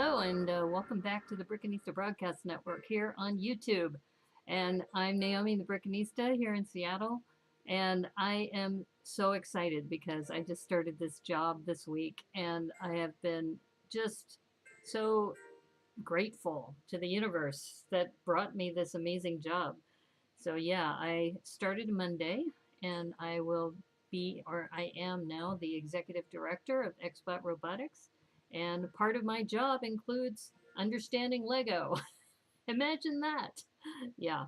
Hello, and welcome back to the Brickanista Broadcast Network here on YouTube. And I'm Naomi, the Brickanista here in Seattle. And I am so excited because I just started this job this week, and I have been just so grateful to the universe that brought me this amazing job. So, yeah, I started Monday, and I will be, or I am now, the executive director of Xbot Robotics. And part of my job includes understanding Lego. Imagine that. Yeah.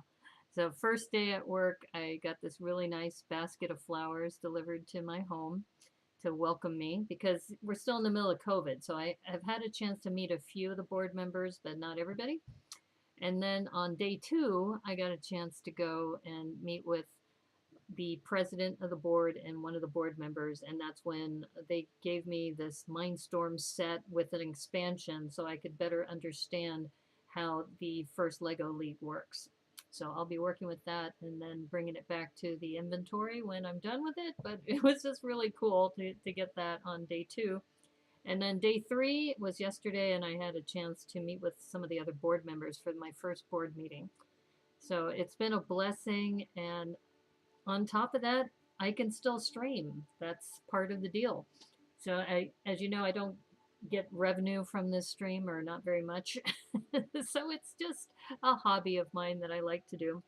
So, first day at work, I got this really nice basket of flowers delivered to my home to welcome me because we're still in the middle of COVID. So, I have had a chance to meet a few of the board members, but not everybody. And then on day two, I got a chance to go and meet with the president of the board and one of the board members. And that's when they gave me this Mindstorm set with an expansion so I could better understand how the first Lego League works. So I'll be working with that and then bringing it back to the inventory when I'm done with it. But it was just really cool to get that on day two. And then day three was yesterday, and I had a chance to meet with some of the other board members for my first board meeting. So it's been a blessing. And on top of that, I can still stream. That's part of the deal. So as you know, I don't get revenue from this stream, or not very much. So it's just a hobby of mine that I like to do.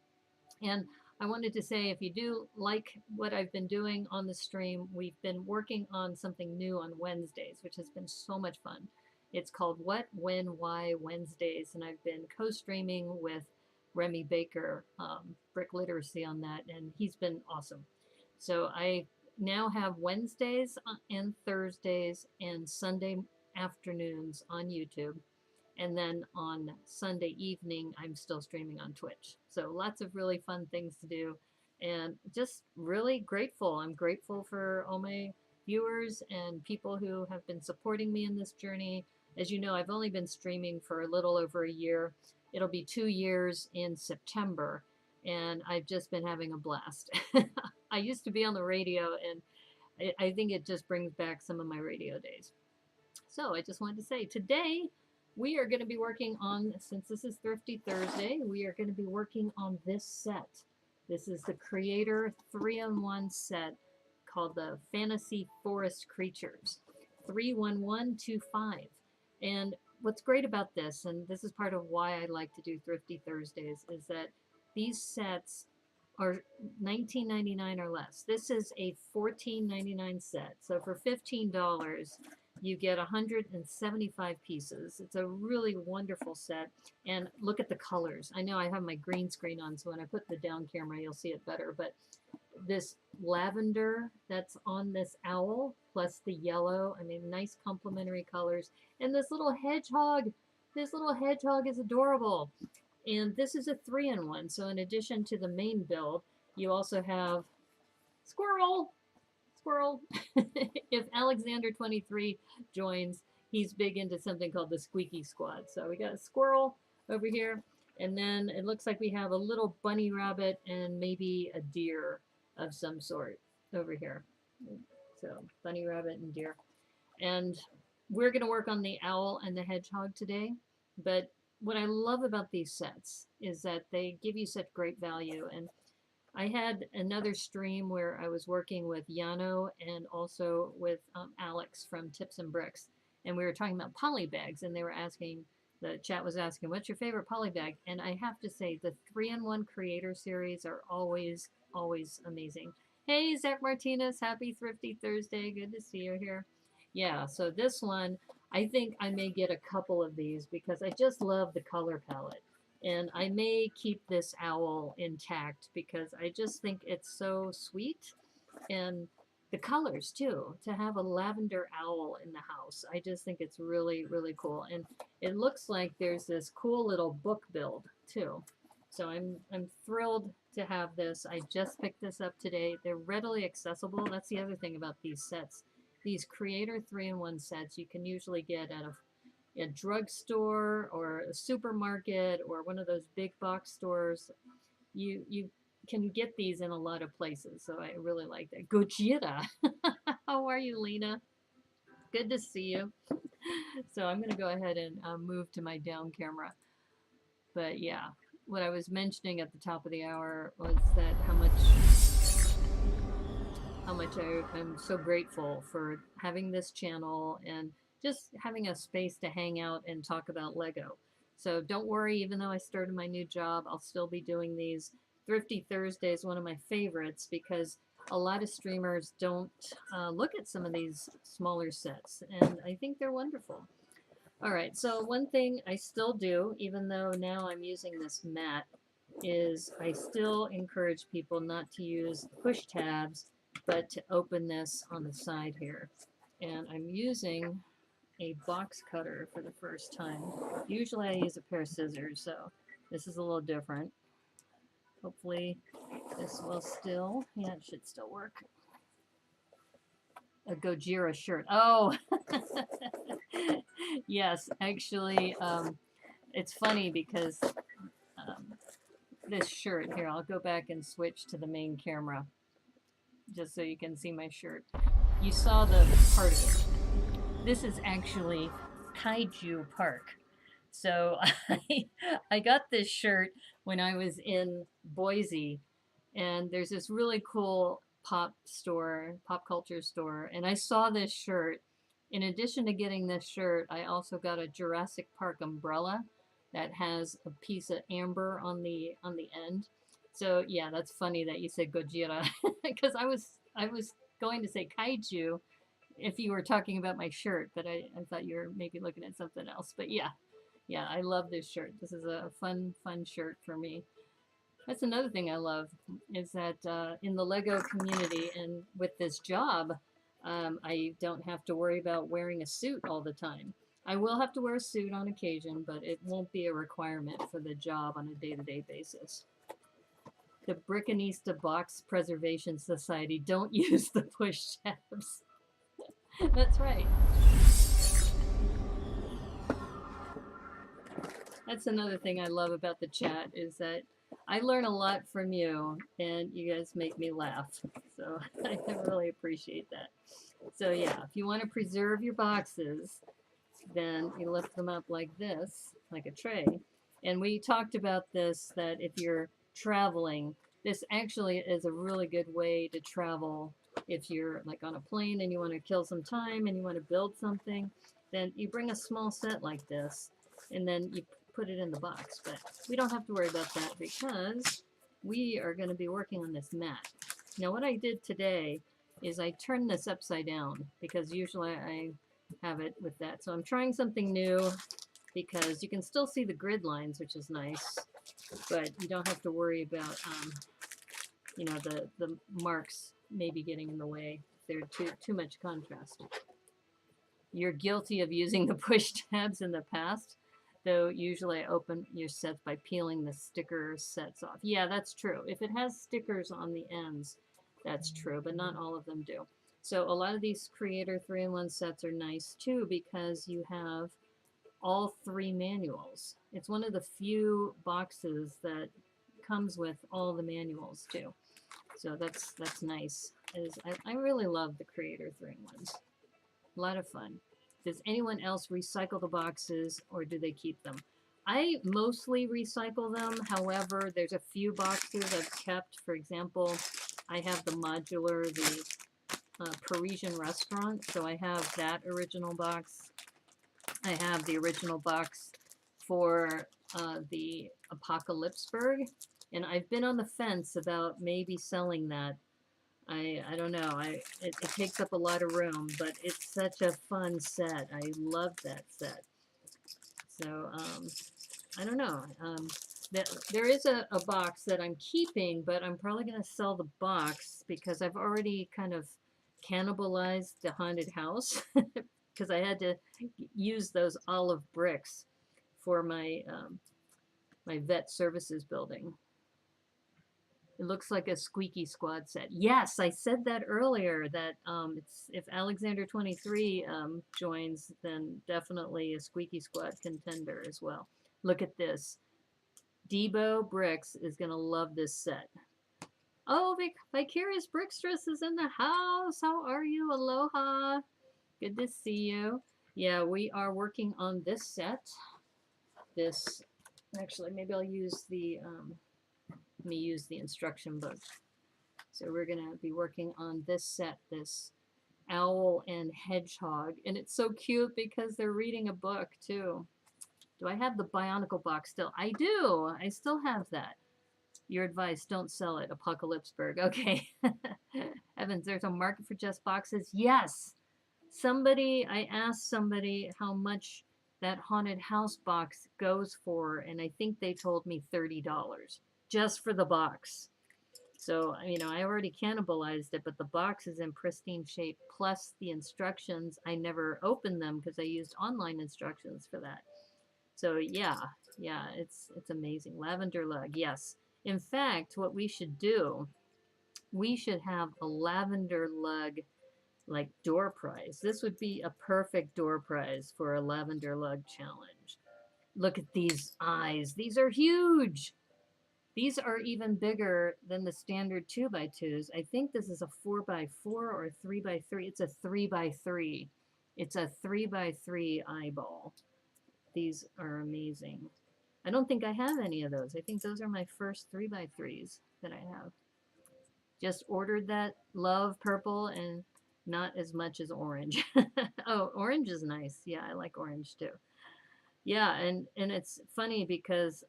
And I wanted to say, if you do like what I've been doing on the stream, we've been working on something new on Wednesdays, which has been so much fun. It's called What, When, Why Wednesdays, and I've been co-streaming with Remy Baker, Brick Literacy, on that, and he's been awesome. So I now have Wednesdays and Thursdays and Sunday afternoons on YouTube. And then on Sunday evening, I'm still streaming on Twitch. So lots of really fun things to do, and just really grateful. I'm grateful for all my viewers and people who have been supporting me in this journey. As you know, I've only been streaming for a little over a year. It'll be 2 years in September, and I've just been having a blast. I used to be on the radio, and I think it just brings back some of my radio days. So I just wanted to say today we are going to be working on, since this is Thrifty Thursday, we are going to be working on this set. This is the Creator 3-in-1 set called the Fantasy Forest Creatures 31125. And what's great about this, and this is part of why I like to do Thrifty Thursdays, is that these sets are $19.99 or less. This is a $14.99 set. So for $15, you get 175 pieces. It's a really wonderful set. And look at the colors. I know I have my green screen on, so when I put the down camera, you'll see it better. But this lavender that's on this owl, plus the yellow, I mean, nice complementary colors. And this little hedgehog is adorable. And this is a 3-in-1. So in addition to the main build, you also have squirrel. If Alexander 23 joins, he's big into something called the Squeaky Squad. So we got a squirrel over here, and then it looks like we have a little bunny rabbit and maybe a deer of some sort over here. So bunny rabbit and deer. And we're going to work on the owl and the hedgehog today. But what I love about these sets is that they give you such great value. And I had another stream where I was working with Yano and also with Alex from Tips and Bricks, and we were talking about poly bags, and they were asking, the chat was asking, what's your favorite poly bag? And I have to say, the 3-in-1 Creator series are always, always amazing. Hey, Zach Martinez, happy Thrifty Thursday. Good to see you here. Yeah, so this one, I think I may get a couple of these because I just love the color palette. And I may keep this owl intact because I just think it's so sweet. And the colors, too. To have a lavender owl in the house, I just think it's really, really cool. And it looks like there's this cool little book build, too. So I'm thrilled to have this. I just picked this up today. They're readily accessible. That's the other thing about these sets. These Creator 3-in-1 sets you can usually get at a drugstore or a supermarket or one of those big box stores. You can get these in a lot of places, so I really like that. Gojira. How are you, Lena? Good to see you. So I'm going to go ahead and move to my down camera. But yeah, what I was mentioning at the top of the hour was that how much I'm so grateful for having this channel and just having a space to hang out and talk about Lego. So don't worry, even though I started my new job, I'll still be doing these. Thrifty Thursday is one of my favorites because a lot of streamers don't look at some of these smaller sets, and I think they're wonderful. All right, so one thing I still do, even though now I'm using this mat, is I still encourage people not to use push tabs, but to open this on the side here. And I'm using a box cutter for the first time. Usually I use a pair of scissors, so this is a little different. Hopefully this will still, yeah, it should still work. A Gojira shirt. Oh, yes, actually, it's funny because this shirt here, I'll go back and switch to the main camera just so you can see my shirt. You saw the part of it. This is actually Kaiju Park. So I got this shirt when I was in Boise, and there's this really cool pop culture store, and I saw this shirt. In addition to getting this shirt, I also got a Jurassic Park umbrella that has a piece of amber on the end. So yeah, that's funny that you said Gojira because I was going to say kaiju if you were talking about my shirt, but I thought you were maybe looking at something else. But yeah, yeah, I love this shirt. This is a fun shirt for me. That's another thing I love is that in the Lego community and with this job, I don't have to worry about wearing a suit all the time. I will have to wear a suit on occasion, but it won't be a requirement for the job on a day-to-day basis. The Brickanista Box Preservation Society don't use the push tabs. That's right. That's another thing I love about the chat is that I learn a lot from you and you guys make me laugh. So I really appreciate that. So yeah, if you want to preserve your boxes, then you lift them up like this, like a tray. And we talked about this, that if you're traveling, this actually is a really good way to travel. If you're like on a plane and you want to kill some time and you want to build something, then you bring a small set like this and then you put it in the box. But we don't have to worry about that because we are going to be working on this mat. Now what I did today is I turned this upside down because usually I have it with that. So I'm trying something new because you can still see the grid lines, which is nice, but you don't have to worry about, you know, the marks maybe getting in the way if they're too much contrast. You're guilty of using the push tabs in the past, though usually I open your sets by peeling the sticker sets off. Yeah, that's true. If it has stickers on the ends, that's true, but not all of them do. So a lot of these Creator 3-in-1 sets are nice too because you have all 3 manuals. It's one of the few boxes that comes with all the manuals too. So that's nice. I really love the Creator 3-in-1s. A lot of fun. Does anyone else recycle the boxes or do they keep them? I mostly recycle them. However, there's a few boxes I've kept. For example, I have the modular, the Parisian restaurant. So I have that original box. I have the original box for the Apocalypseburg. And I've been on the fence about maybe selling that. I don't know. It takes up a lot of room, but it's such a fun set. I love that set. So I don't know. There is a box that I'm keeping, but I'm probably going to sell the box because I've already kind of cannibalized the haunted house because I had to use those olive bricks for my my vet services building. It looks like a Squeaky Squad set. Yes, I said that earlier, that it's, if Alexander 23 joins, then definitely a Squeaky Squad contender as well. Look at this. Debo Bricks is going to love this set. Oh, Vicarious Brickstress is in the house. How are you? Aloha. Good to see you. Yeah, we are working on this set. This, actually, maybe I'll use the, let me use the instruction book. So we're gonna be working on this set, this owl and hedgehog, and it's so cute because they're reading a book too. Do I have the Bionicle box still? I do. I still have that. Your advice, don't sell it, Apocalypseburg. Okay. Evans, there's a market for just boxes? Yes. Somebody, I asked somebody how much that haunted house box goes for, and I think they told me $30 just for the box. So, I already cannibalized it, but the box is in pristine shape, plus the instructions. I never opened them because I used online instructions for that. So yeah, it's amazing. Lavender lug, yes. In fact, what we should do, we should have a lavender lug like door prize. This would be a perfect door prize for a lavender lug challenge. Look at these eyes. These are huge. These are even bigger than the standard 2x2s. I think this is a 4x4 or 3x3. It's a 3x3. It's a 3x3 eyeball. These are amazing. I don't think I have any of those. I think those are my first 3x3s that I have. Just ordered that. Love purple and not as much as orange. Oh, orange is nice. Yeah, I like orange too. Yeah, and it's funny because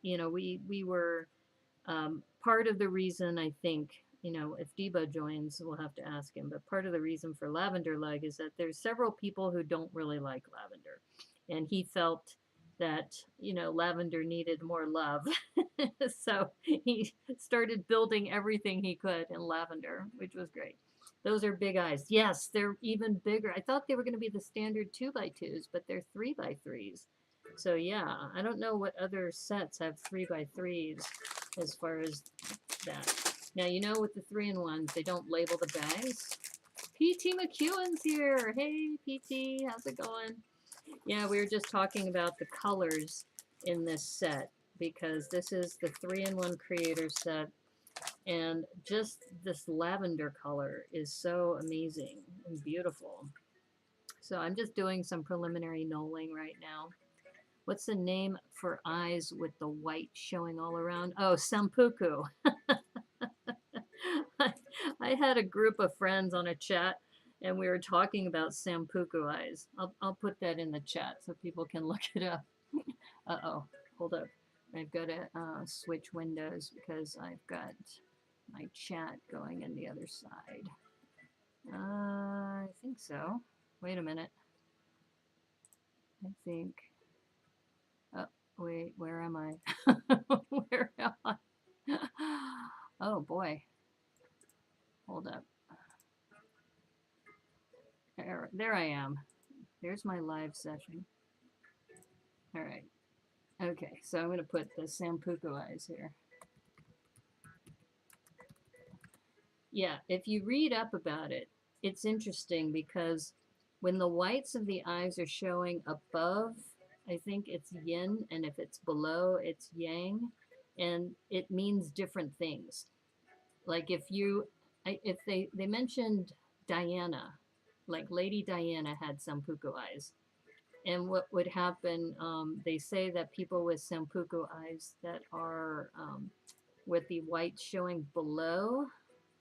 we were part of the reason, I think, if Debo joins, we'll have to ask him. But part of the reason for lavender lug is that there's several people who don't really like lavender, and he felt that lavender needed more love, so he started building everything he could in lavender, which was great. Those are big eyes. Yes, they're even bigger. I thought they were going to be the standard 2x2s, but they're 3x3s. So yeah, I don't know what other sets have 3x3s as far as that. Now, with the 3-in-1s, they don't label the bags. PT McEwen's here. Hey, PT, how's it going? Yeah, we were just talking about the colors in this set because this is the 3-in-1 creator set, and just this lavender color is so amazing and beautiful. So I'm just doing some preliminary knolling right now. What's the name for eyes with the white showing all around? Oh, Sampuku. I had a group of friends on a chat and we were talking about Sampuku eyes. I'll put that in the chat so people can look it up. Uh-oh, hold up. I've got to switch windows because I've got my chat going in the other side. I think so. Wait a minute. I think. Oh, wait, where am I? Where am I? Oh boy. Hold up. There I am. There's my live session. All right. Okay, so I'm going to put the Sampuku eyes here. Yeah, if you read up about it, it's interesting because when the whites of the eyes are showing above, I think it's yin, and if it's below, it's yang, and it means different things. Like if they mentioned Diana, like Lady Diana had Sampuku eyes, and what would happen, they say that people with Sampuku eyes that are with the white showing below,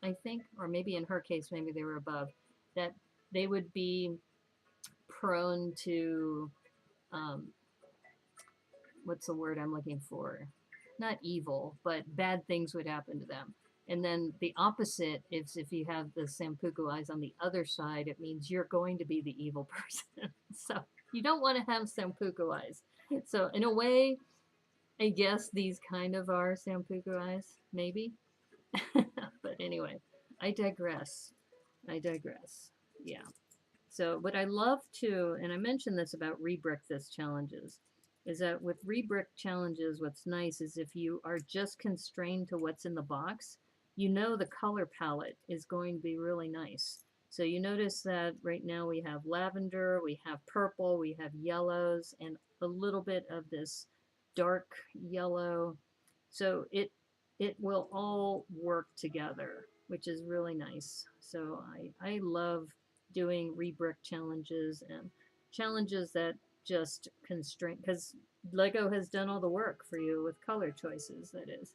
I think, or maybe in her case, maybe they were above, that they would be prone to, um, what's the word I'm looking for? Not evil, but bad things would happen to them. And then the opposite is if you have the Sampuku eyes on the other side, it means you're going to be the evil person. So you don't want to have Sampuku eyes. So in a way, I guess these kind of are Sampuku eyes, maybe. But anyway, I digress. I digress. Yeah. So what I love too, and I mentioned this about rebrick this challenges, is that with rebrick challenges, what's nice is if you are just constrained to what's in the box, the color palette is going to be really nice. So you notice that right now we have lavender, we have purple, we have yellows, and a little bit of this dark yellow. So it will all work together, which is really nice. So I love doing rebrick challenges, and challenges that just constrain, because Lego has done all the work for you with color choices, that is.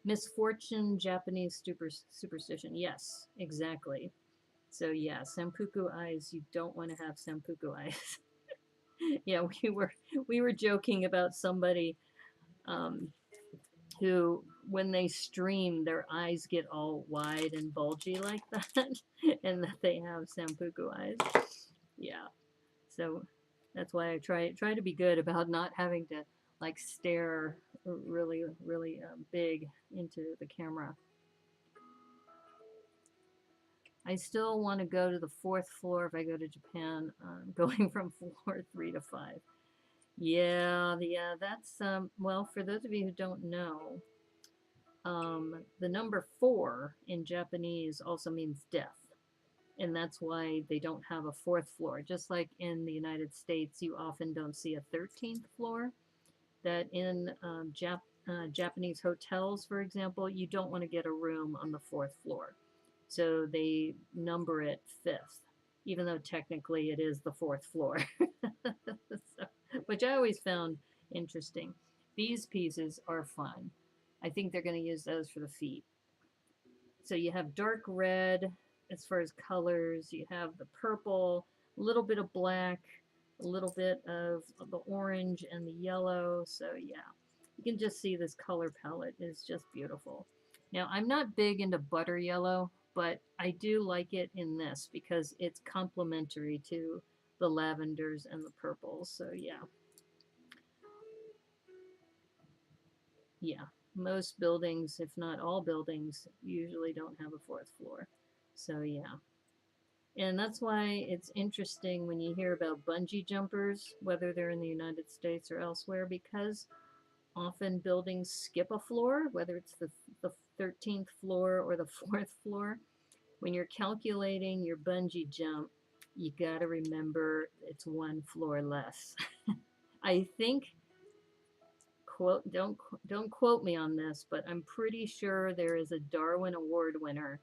Misfortune, Japanese superstition. Yes, exactly. So yeah, Sampuku eyes, you don't want to have Sampuku eyes. Yeah, we were joking about somebody um, who, when they stream, their eyes get all wide and bulgy like that, and that they have Sampuku eyes. Yeah, so that's why I try to be good about not having to like stare really really big into the camera. I still want to go to the fourth floor if I go to Japan, going from floor 3 to 5. Yeah, that's well, for those of you who don't know, the number 4 in Japanese also means death. And that's why they don't have a fourth floor. Just like in the United States, you often don't see a 13th floor. That in Japanese hotels, for example, you don't want to get a room on the fourth floor. So they number it fifth, even though technically it is the fourth floor. So, which I always found interesting. These pieces are fun. I think they're going to use those for the feet. So you have dark red as far as colors, you have the purple, a little bit of black, a little bit of the orange and the yellow. So yeah, you can just see this color palette is just beautiful. Now I'm not big into butter yellow, but I do like it in this because it's complementary to the lavenders and the purples. So yeah, yeah, most buildings, if not all buildings, usually don't have a fourth floor. So yeah. And that's why it's interesting when you hear about bungee jumpers, whether they're in the United States or elsewhere, because often buildings skip a floor, whether it's the 13th floor or the fourth floor. When you're calculating your bungee jump, you got to remember it's one floor less. I think, quote, don't quote me on this, but I'm pretty sure there is a Darwin Award winner.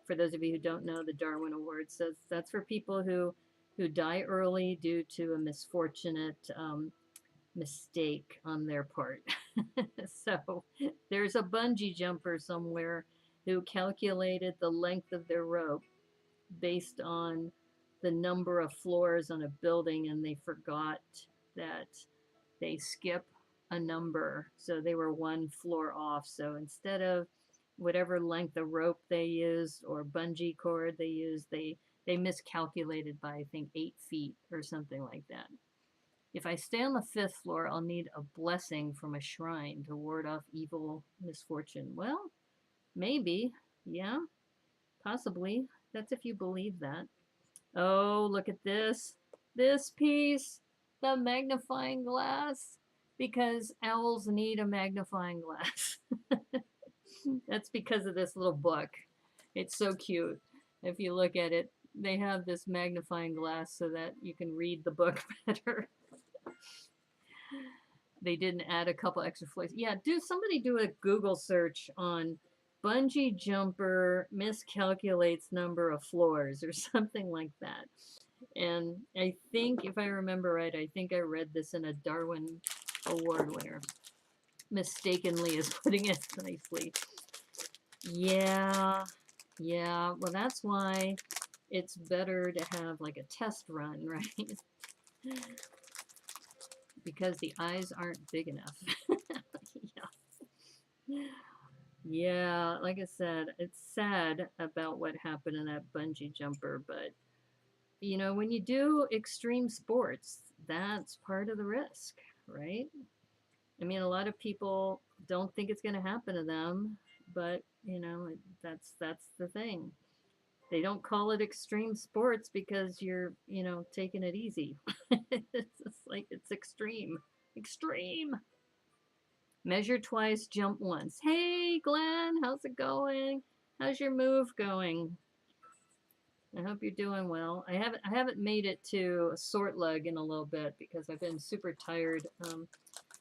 For those of you who don't know, the Darwin Award, so that's for people who die early due to a misfortunate mistake on their part. So there's a bungee jumper somewhere who calculated the length of their rope based on the number of floors on a building, and they forgot that they skip a number, so they were one floor off. So instead of whatever length of rope they used or bungee cord they used, they miscalculated by I think 8 feet or something like that. If I stay on the 5th floor, I'll need a blessing from a shrine to ward off evil misfortune. Well, maybe, yeah, possibly. That's if you believe that. Oh, look at this. This piece, the magnifying glass, because owls need a magnifying glass. That's because of this little book. It's so cute. If you look at it, they have this magnifying glass so that you can read the book better. They didn't add a couple extra floors. Yeah, somebody do a Google search on bungee jumper miscalculates number of floors or something like that. And I think, if I remember right, I think I read this in a Darwin Award winner. Mistakenly is putting it nicely. Yeah, yeah. Well, that's why it's better to have like a test run, right? Because the eyes aren't big enough. Yeah. Yeah, like I said, it's sad about what happened in that bungee jumper, but you know, when you do extreme sports, that's part of the risk, right? I mean, a lot of people don't think it's going to happen to them, but you know, that's the thing. They don't call it extreme sports because you're, you know, taking it easy. It's just like it's extreme. Extreme. Measure twice, jump once. Hey, Glenn, how's it going? How's your move going? I hope you're doing well. I haven't made it to a sort lug in a little bit because I've been super tired.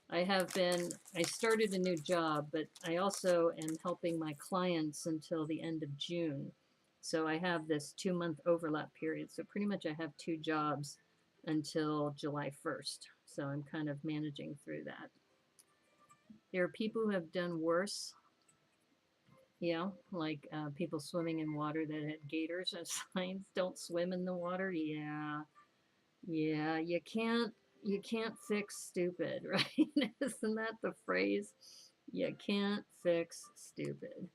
I started a new job, but I also am helping my clients until the end of June. So I have this 2-month overlap period. So pretty much I have 2 jobs until July 1st. So I'm kind of managing through that. There are people who have done worse, like people swimming in water that had gators and signs, don't swim in the water. Yeah, yeah, you can't fix stupid, right? Isn't that the phrase? You can't fix stupid.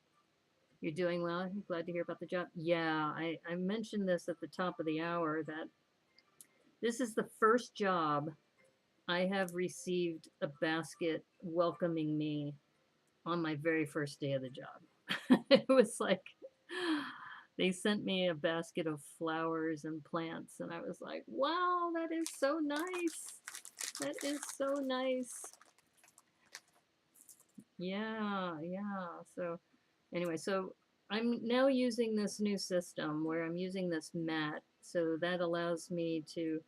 You're doing well. I'm glad to hear about the job. Yeah, I mentioned this at the top of the hour that this is the first job I have received a basket welcoming me on my very first day of the job. It was like they sent me a basket of flowers and plants, and I was like, wow, that is so nice. That is so nice. Yeah, yeah. So, anyway, so I'm now using this new system where I'm using this mat, so that allows me to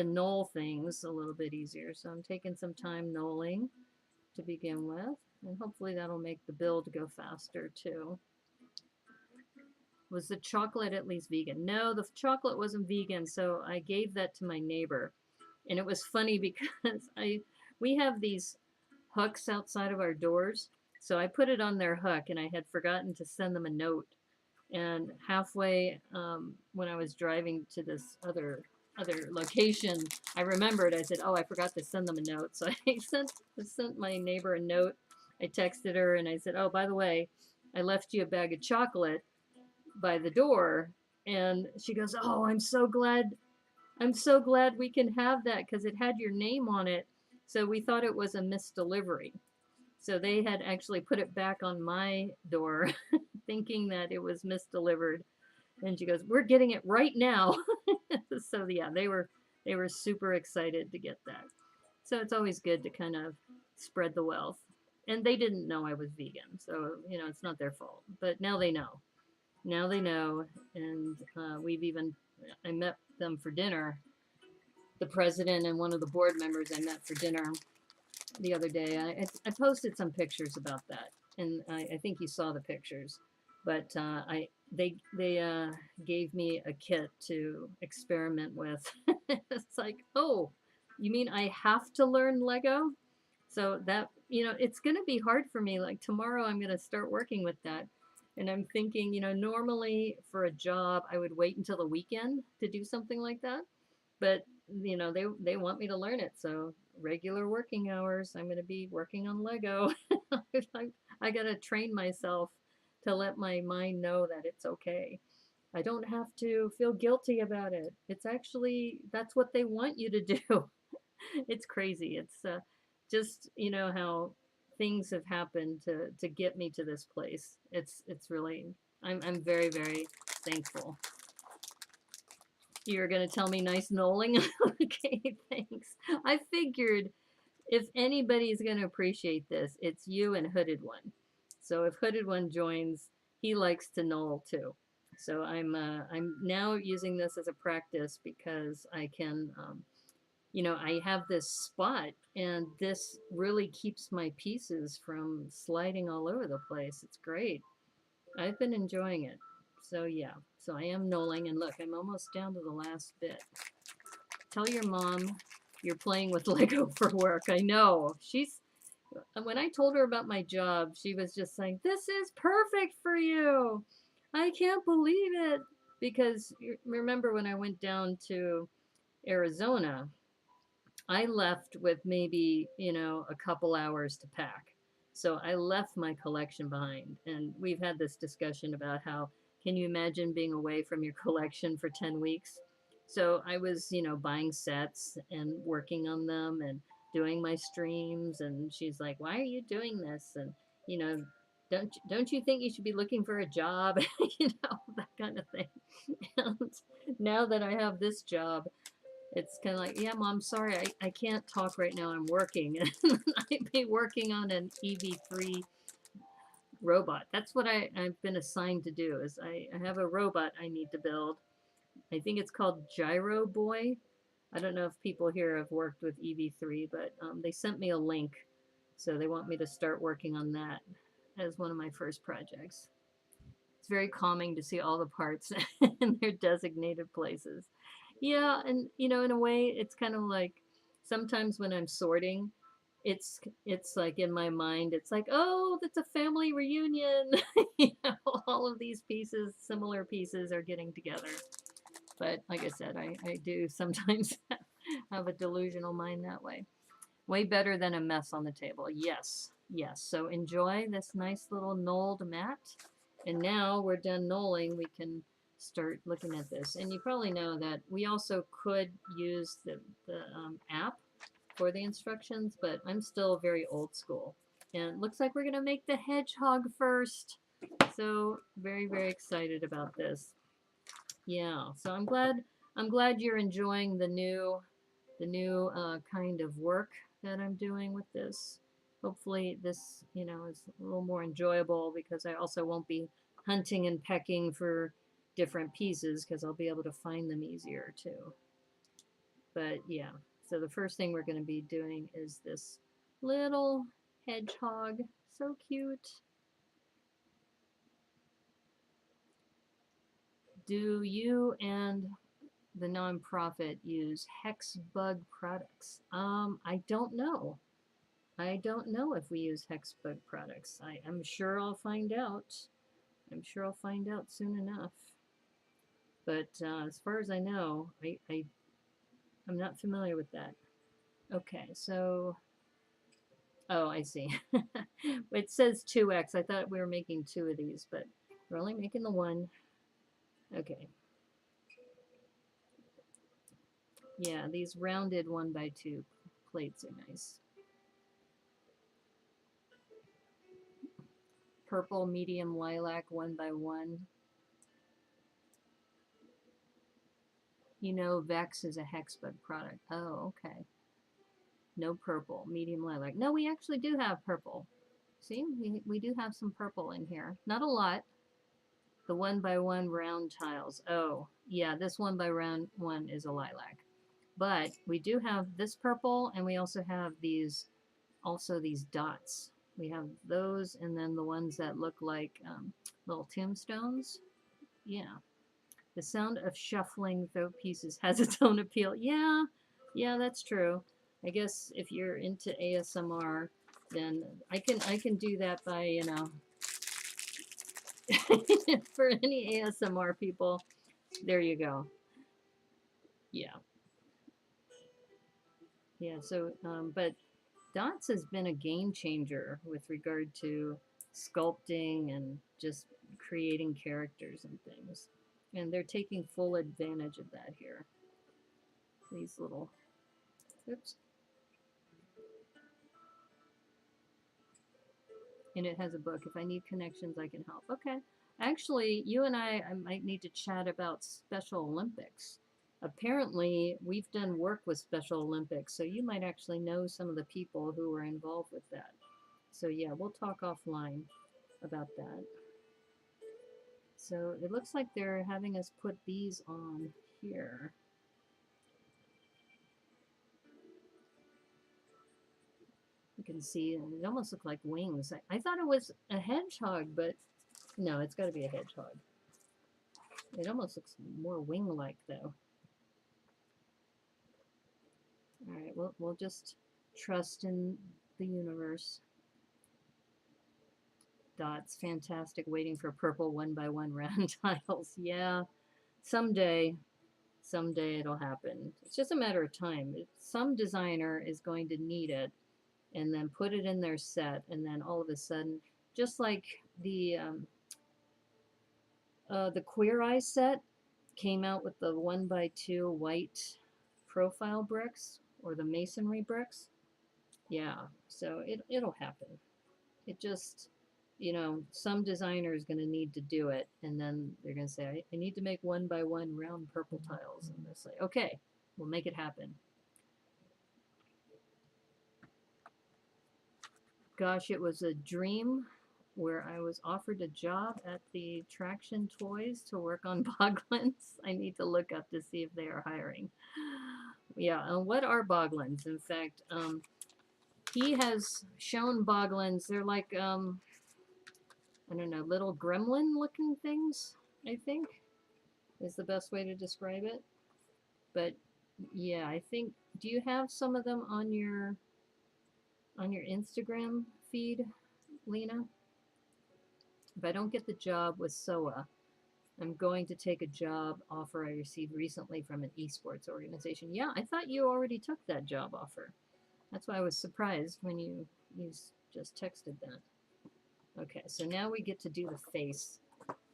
knoll things a little bit easier. So I'm taking some time knolling to begin with, and hopefully that'll make the build go faster too. Was the chocolate at least vegan? No, the chocolate wasn't vegan, so I gave that to my neighbor. And it was funny because we have these hooks outside of our doors. So I put it on their hook, and I had forgotten to send them a note. And halfway, when I was driving to this other location, I remembered. I said, "Oh, I forgot to send them a note." So I sent my neighbor a note. I texted her and I said, "Oh, by the way, I left you a bag of chocolate by the door." And she goes, "Oh, I'm so glad. I'm so glad we can have that because it had your name on it." So we thought it was a misdelivery. So they had actually put it back on my door, thinking that it was misdelivered. And she goes, "We're getting it right now." So yeah, they were super excited to get that. So it's always good to kind of spread the wealth. And they didn't know I was vegan, so it's not their fault. But now they know. Now they know, and I met them for dinner. The president and one of the board members I met for dinner the other day. I posted some pictures about that, and I think you saw the pictures. But I they gave me a kit to experiment with. It's like, oh, you mean I have to learn Lego? So that it's gonna be hard for me. Like tomorrow, I'm gonna start working with that. And I'm thinking, normally for a job, I would wait until the weekend to do something like that. But they want me to learn it, so regular working hours I'm going to be working on Lego. I got to train myself to let my mind know that it's okay. I don't have to feel guilty about it. It's actually that's what they want you to do. It's crazy. It's just how things have happened to get me to this place. It's really I'm very very thankful. You're going to tell me nice knolling? Okay, thanks. I figured if anybody's going to appreciate this, it's you and Hooded One. So if Hooded One joins, he likes to knoll too. So I'm now using this as a practice because I can I have this spot, and this really keeps my pieces from sliding all over the place. It's great. I've been enjoying it. So yeah, so I am knolling, and look, I'm almost down to the last bit. Tell your mom you're playing with Lego for work. I know. When I told her about my job, she was just saying, "This is perfect for you." I can't believe it. Because remember when I went down to Arizona, I left with maybe, a couple hours to pack. So I left my collection behind. And we've had this discussion about how can you imagine being away from your collection for 10 weeks? So I was, buying sets and working on them and doing my streams. And she's like, "Why are you doing this?" And, you know, don't you think you should be looking for a job? That kind of thing. And now that I have this job, it's kind of like, "Yeah, Mom, sorry, I can't talk right now. I'm working." I'd be working on an EV3 robot. That's what I've been assigned to do. Is I have a robot I need to build. I think it's called Gyro Boy. I don't know if people here have worked with EV3, but they sent me a link. So they want me to start working on that as one of my first projects. It's very calming to see all the parts in their designated places. Yeah, and you know, in a way, it's kind of like sometimes when I'm sorting, it's like in my mind, it's like, oh, that's a family reunion. You know, all of these pieces, similar pieces, are getting together. But like I said, I do sometimes have a delusional mind that way. Way better than a mess on the table. Yes, yes. So enjoy this nice little knolled mat. And now we're done knolling, we can start looking at this. And you probably know that we also could use the app for the instructions, but I'm still very old school. And it looks like we're going to make the hedgehog first. So very, very excited about this. Yeah, so I'm glad you're enjoying the new kind of work that I'm doing with this. Hopefully this, is a little more enjoyable because I also won't be hunting and pecking for different pieces because I'll be able to find them easier too. But yeah, so the first thing we're going to be doing is this little hedgehog. So cute. Do you and the nonprofit use hex bug products? I don't know. I don't know if we use hex bug products. I'm sure I'll find out. I'm sure I'll find out soon enough. But as far as I know, I'm not familiar with that. Okay, so, oh, I see. It says 2x. I thought we were making two of these, but we're only making the one. Okay. Yeah, these rounded 1x2 plates are nice. Purple medium lilac 1x1. You know, Vex is a hexbug product. Oh, okay. No purple, medium lilac. No, we actually do have purple. See, we do have some purple in here. Not a lot. The 1x1 round tiles. Oh, yeah, this 1x1 is a lilac. But we do have this purple, and we also have these dots. We have those, and then the ones that look like little tombstones. Yeah. The sound of shuffling through pieces has its own appeal. Yeah, yeah, that's true. I guess if you're into ASMR, then I can do that by, for any ASMR people. There you go. Yeah, yeah. So, but Dots has been a game changer with regard to sculpting and just creating characters and things, and they're taking full advantage of that here. These little, oops. And it has a book. If I need connections, I can help. Okay. Actually, you and I might need to chat about Special Olympics. Apparently, we've done work with Special Olympics, so you might actually know some of the people who were involved with that. So, yeah, we'll talk offline about that. So, it looks like they're having us put these on here. You can see it almost look like wings. I thought it was a hedgehog, but no, it's got to be a hedgehog. It almost looks more wing-like, though. All right, we'll just trust in the universe. Dots, fantastic. Waiting for purple 1x1 round tiles. Yeah, someday, someday it'll happen. It's just a matter of time. Some designer is going to need it and then put it in their set, and then all of a sudden, just like the Queer Eye set came out with the 1x2 white profile bricks or the masonry bricks. Yeah, so it'll happen. It just, some designer is going to need to do it, and then they're going to say, I need to make 1x1 round purple tiles, and they'll say, okay, we'll make it happen. Gosh, it was a dream where I was offered a job at the Traction Toys to work on Boglins. I need to look up to see if they are hiring. Yeah, and what are Boglins? In fact, he has shown Boglins. They're like, I don't know, little gremlin looking things, I think, is the best way to describe it. But yeah, I think, do you have some of them on your Instagram feed, Lena? If I don't get the job with SOA, I'm going to take a job offer I received recently from an esports organization. Yeah, I thought you already took that job offer. That's why I was surprised when you just texted that. Okay, so now we get to do the face.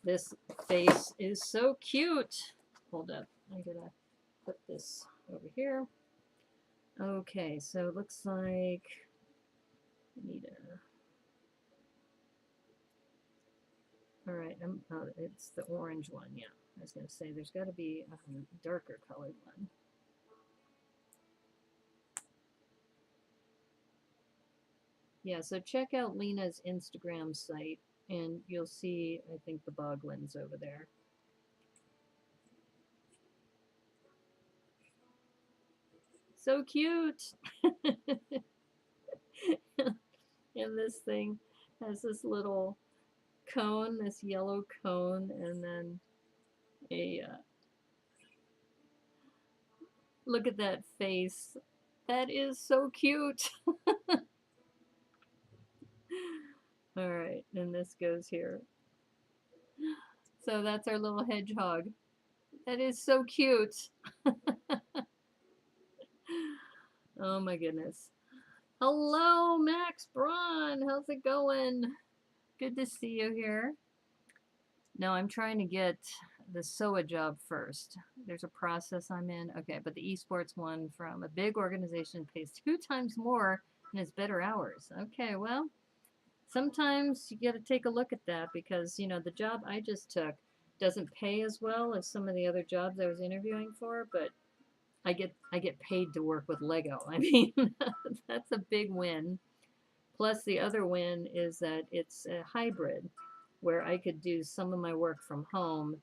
This face is so cute. Hold up, I'm gonna put this over here. Okay, so it looks like I need a. All right, oh, it's the orange one. Yeah, I was gonna say there's got to be a darker colored one. Yeah, so check out Lena's Instagram site, and you'll see, I think, the boglins over there. So cute! And this thing has this little cone, this yellow cone, and then a look at that face. That is so cute. All right, and this goes here. So that's our little hedgehog. That is so cute. Oh my goodness. Hello, Max Braun. How's it going? Good to see you here. No, I'm trying to get the SOA job first. There's a process I'm in. Okay, but the esports one from a big organization pays 2 times more and has better hours. Okay, well, sometimes you got to take a look at that because, you know, the job I just took doesn't pay as well as some of the other jobs I was interviewing for, but I get paid to work with Lego. I mean, that's a big win. Plus, the other win is that it's a hybrid where I could do some of my work from home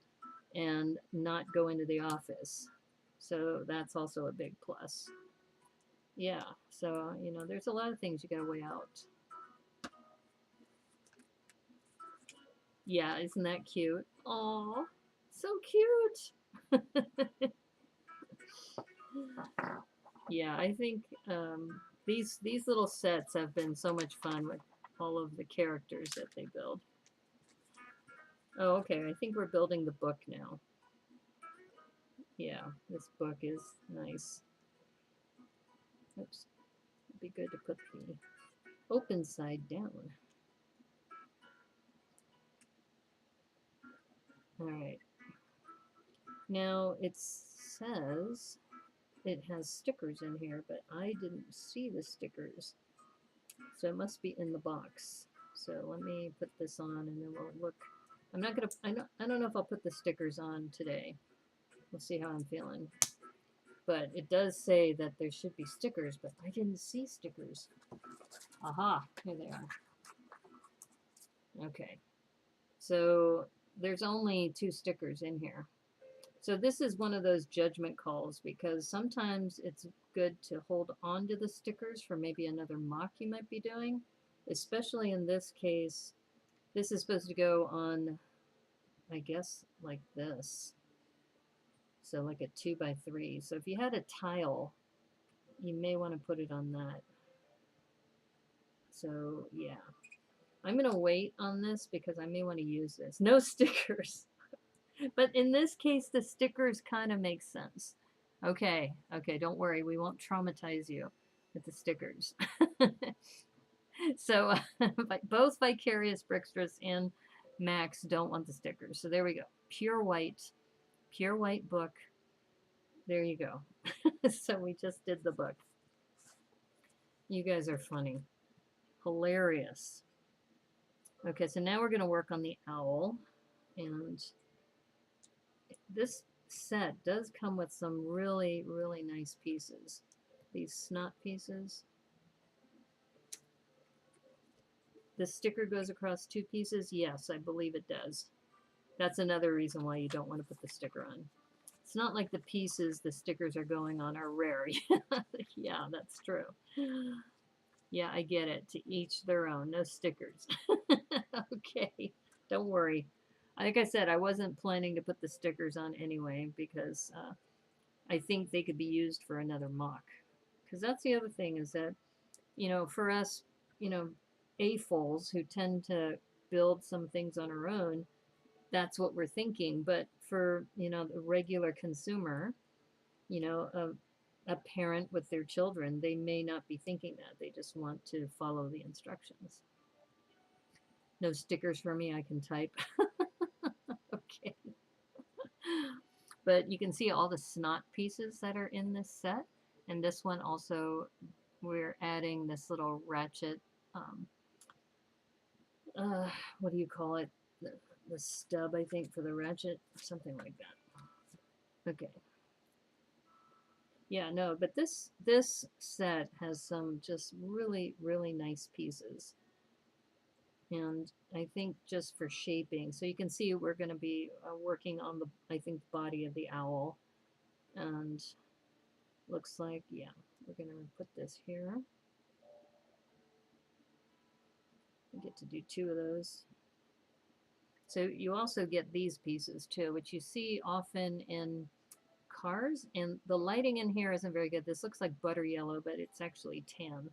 and not go into the office. So that's also a big plus. Yeah, so, you know, there's a lot of things you got to weigh out. Yeah, isn't that cute? Aw, so cute. Yeah, I think these little sets have been so much fun with all of the characters that they build. Oh, okay, I think we're building the book now. Yeah, this book is nice. Oops, it'd be good to put the open side down. All right. Now it says it has stickers in here, but I didn't see the stickers. So it must be in the box. So let me put this on and then we'll look. I'm not gonna, I don't know if I'll put the stickers on today. We'll see how I'm feeling. But it does say that there should be stickers, but I didn't see stickers. Aha, here they are. Okay. So there's only 2 stickers in here. So this is one of those judgment calls because sometimes it's good to hold on to the stickers for maybe another mock you might be doing. Especially in this case, this is supposed to go on, I guess, like this. So like a 2x3. So if you had a tile, you may want to put it on that. So yeah, I'm going to wait on this because I may want to use this. No stickers. But in this case, the stickers kind of make sense. Okay, okay, don't worry. We won't traumatize you with the stickers. So both Vicarious Brickstress and Max don't want the stickers. So there we go. Pure white book. There you go. So we just did the book. You guys are funny. Hilarious. Okay, so now we're going to work on the owl. And this set does come with some really, really nice pieces. These snot pieces. The sticker goes across 2 pieces. Yes, I believe it does. That's another reason why you don't want to put the sticker on. It's not like the pieces the stickers are going on are rare. Yeah, that's true. Yeah, I get it. To each their own. No stickers. Okay, don't worry. Like I said, I wasn't planning to put the stickers on anyway because I think they could be used for another mock. Because that's the other thing is that, for us, you know, AFOLs who tend to build some things on our own, that's what we're thinking. But for, the regular consumer, a parent with their children, they may not be thinking that. They just want to follow the instructions. No stickers for me, I can type. Okay. But you can see all the snot pieces that are in this set. And this one also, we're adding this little ratchet, um, uh, what do you call it? The stub, I think, for the ratchet, something like that. Okay. Yeah, no, but this set has some just really, really nice pieces. And I think just for shaping, so you can see we're going to be working on the, I think, body of the owl. And looks like, yeah, we're going to put this here. I get to do 2 of those. So you also get these pieces too, which you see often in cars. And the lighting in here isn't very good. This looks like butter yellow, but it's actually tan.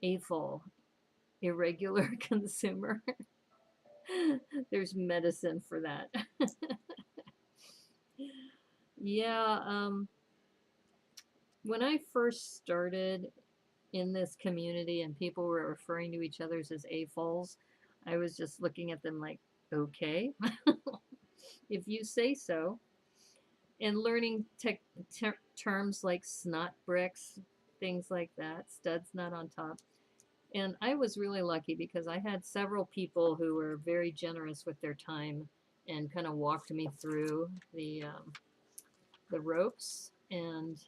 AFOL, irregular consumer. There's medicine for that. Yeah, when I first started in this community and people were referring to each other as AFOLs, I was just looking at them like, okay, if you say so. And learning terms like snot bricks, things like that, studs not on top. And I was really lucky because I had several people who were very generous with their time and kind of walked me through the ropes. And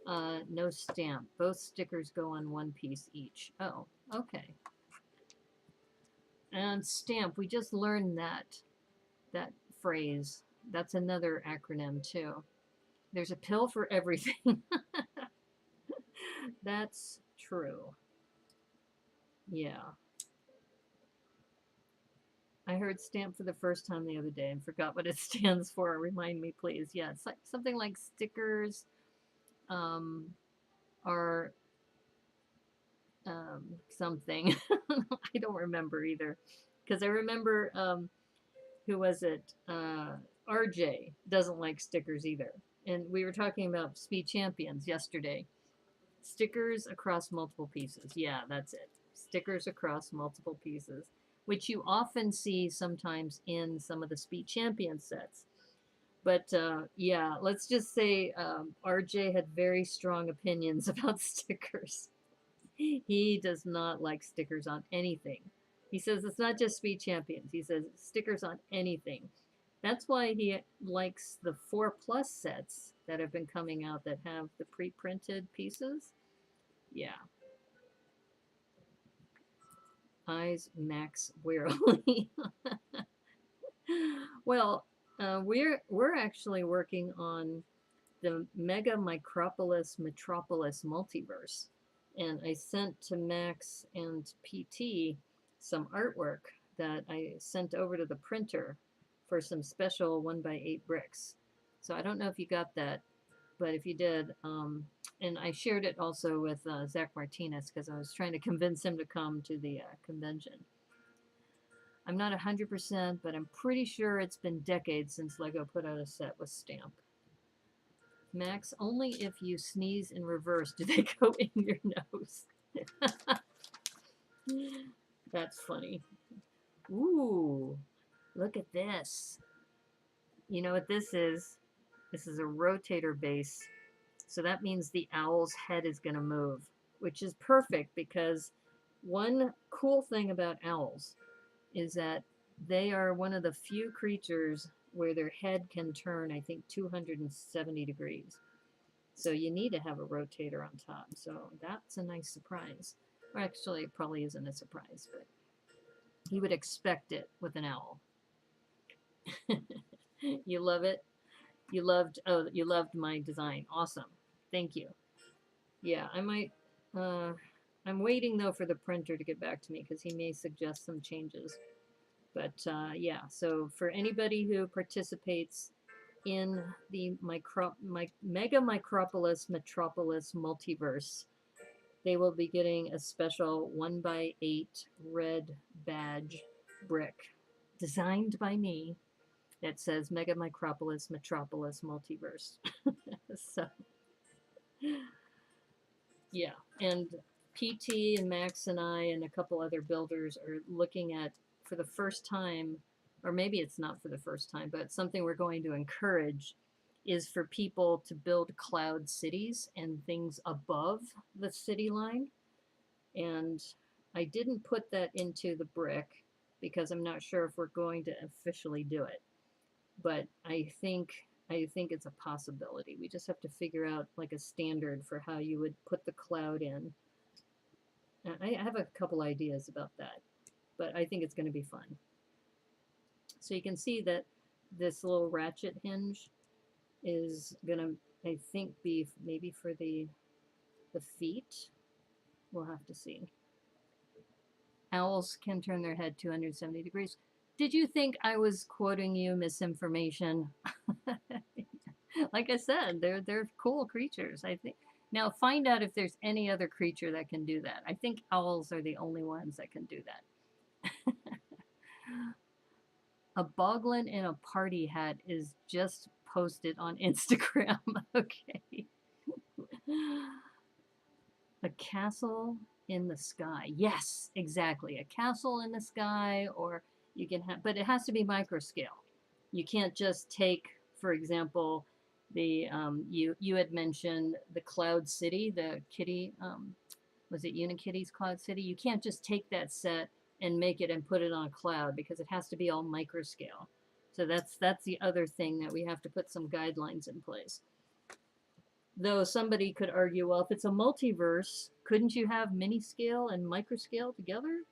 no stamp. Both stickers go on 1 piece each. Oh, okay. And stamp, we just learned that phrase. That's another acronym too. There's a pill for everything. That's true. Yeah. I heard stamp for the first time the other day and forgot what it stands for. Remind me, please. Yeah, it's like something like stickers um, are something. I don't remember either. Because I remember, who was it? RJ doesn't like stickers either. And we were talking about Speed Champions yesterday. Stickers across multiple pieces. Yeah, that's it. Stickers across multiple pieces, which you often see sometimes in some of the Speed Champion sets. But yeah, let's just say RJ had very strong opinions about stickers. He does not like stickers on anything. He says it's not just Speed Champions. He says stickers on anything. That's why he likes the 4+ sets that have been coming out that have the pre-printed pieces. Yeah. Eyes Max wearily. Well, we're actually working on the Mega Micropolis Metropolis multiverse, and I sent to Max and PT some artwork that I sent over to the printer for some special 1x8 bricks. So I don't know if you got that, but if you did, and I shared it also with Zach Martinez because I was trying to convince him to come to the convention. I'm not 100%, but I'm pretty sure it's been decades since LEGO put out a set with stamp. Max, only if you sneeze in reverse do they go in your nose. That's funny. Ooh, look at this. You know what this is? This is a rotator base. So that means the owl's head is going to move, which is perfect because one cool thing about owls is that they are one of the few creatures where their head can turn, I think, 270 degrees. So you need to have a rotator on top. So that's a nice surprise. Or actually, it probably isn't a surprise, but you would expect it with an owl. You love it? You loved my design. Awesome. Thank you. Yeah, I might, I'm waiting though for the printer to get back to me because he may suggest some changes. But yeah, so for anybody who participates in the Mega Micropolis Metropolis multiverse, they will be getting a special 1x8 red badge brick designed by me that says Mega Micropolis Metropolis Multiverse. So, yeah. And PT and Max and I and a couple other builders are looking at, for the first time, or maybe it's not for the first time, but something we're going to encourage is for people to build cloud cities and things above the city line. And I didn't put that into the brick because I'm not sure if we're going to officially do it. But I think it's a possibility. We just have to figure out like a standard for how you would put the cloud in. I have a couple ideas about that, but I think it's going to be fun. So you can see that this little ratchet hinge is going to, I think, be maybe for the feet. We'll have to see. Owls can turn their head 270 degrees. Did you think I was quoting you misinformation? Like I said, they're cool creatures. I think. Now find out if there's any other creature that can do that. I think owls are the only ones that can do that. A boglin in a party hat is just posted on Instagram. Okay. A castle in the sky. Yes, exactly. A castle in the sky, or you can have, but it has to be micro scale. You can't just take, for example, the you had mentioned the Cloud City, the Kitty, was it Unikitty's Cloud City? You can't just take that set and make it and put it on a cloud because it has to be all micro scale. So that's the other thing that we have to put some guidelines in place. Though somebody could argue, well, if it's a multiverse, couldn't you have mini scale and micro scale together?